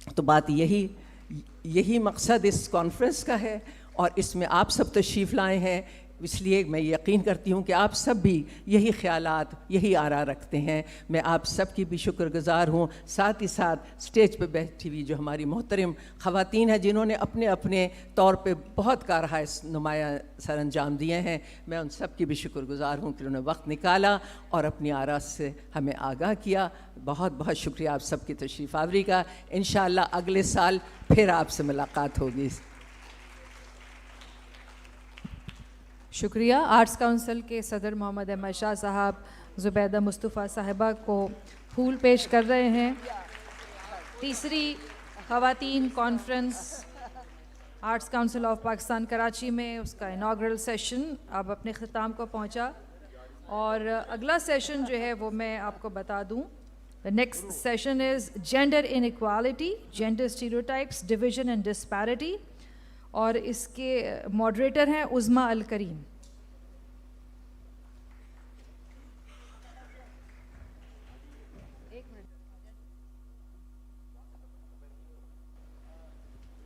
Speaker 3: تو بات یہی مقصد اس کانفرنس کا ہے اور اس میں آپ سب تشریف لائے ہیں. اس لیے میں یقین کرتی ہوں کہ آپ سب بھی یہی خیالات یہی آرا رکھتے ہیں. میں آپ سب کی بھی شکر گزار ہوں. ساتھ ہی ساتھ اسٹیج پہ بیٹھی ہوئی جو ہماری محترم خواتین ہیں جنہوں نے اپنے اپنے طور پہ بہت کارہائے نمایاں سر انجام دیے ہیں, میں ان سب کی بھی شکر گزار ہوں کہ انہوں نے وقت نکالا اور اپنی آرا سے ہمیں آگاہ کیا. بہت بہت شکریہ آپ سب کی تشریف آوری کا. انشاءاللہ اگلے سال پھر آپ سے ملاقات ہوگی.
Speaker 1: شکریہ. آرٹس کونسل کے صدر محمد احمد شاہ صاحب زبیدہ مصطفیٰ صاحبہ کو پھول پیش کر رہے ہیں. تیسری خواتین conference arts council of Pakistan Karachi میں اس کا اناگرل سیشن اب اپنے اختتام کو پہنچا, اور اگلا سیشن جو ہے وہ میں آپ کو بتا دوں. The next session is Gender Inequality, Gender Stereotypes, Division and Disparity, اور اس کے ماڈریٹر ہیں عظمیٰ الکریم.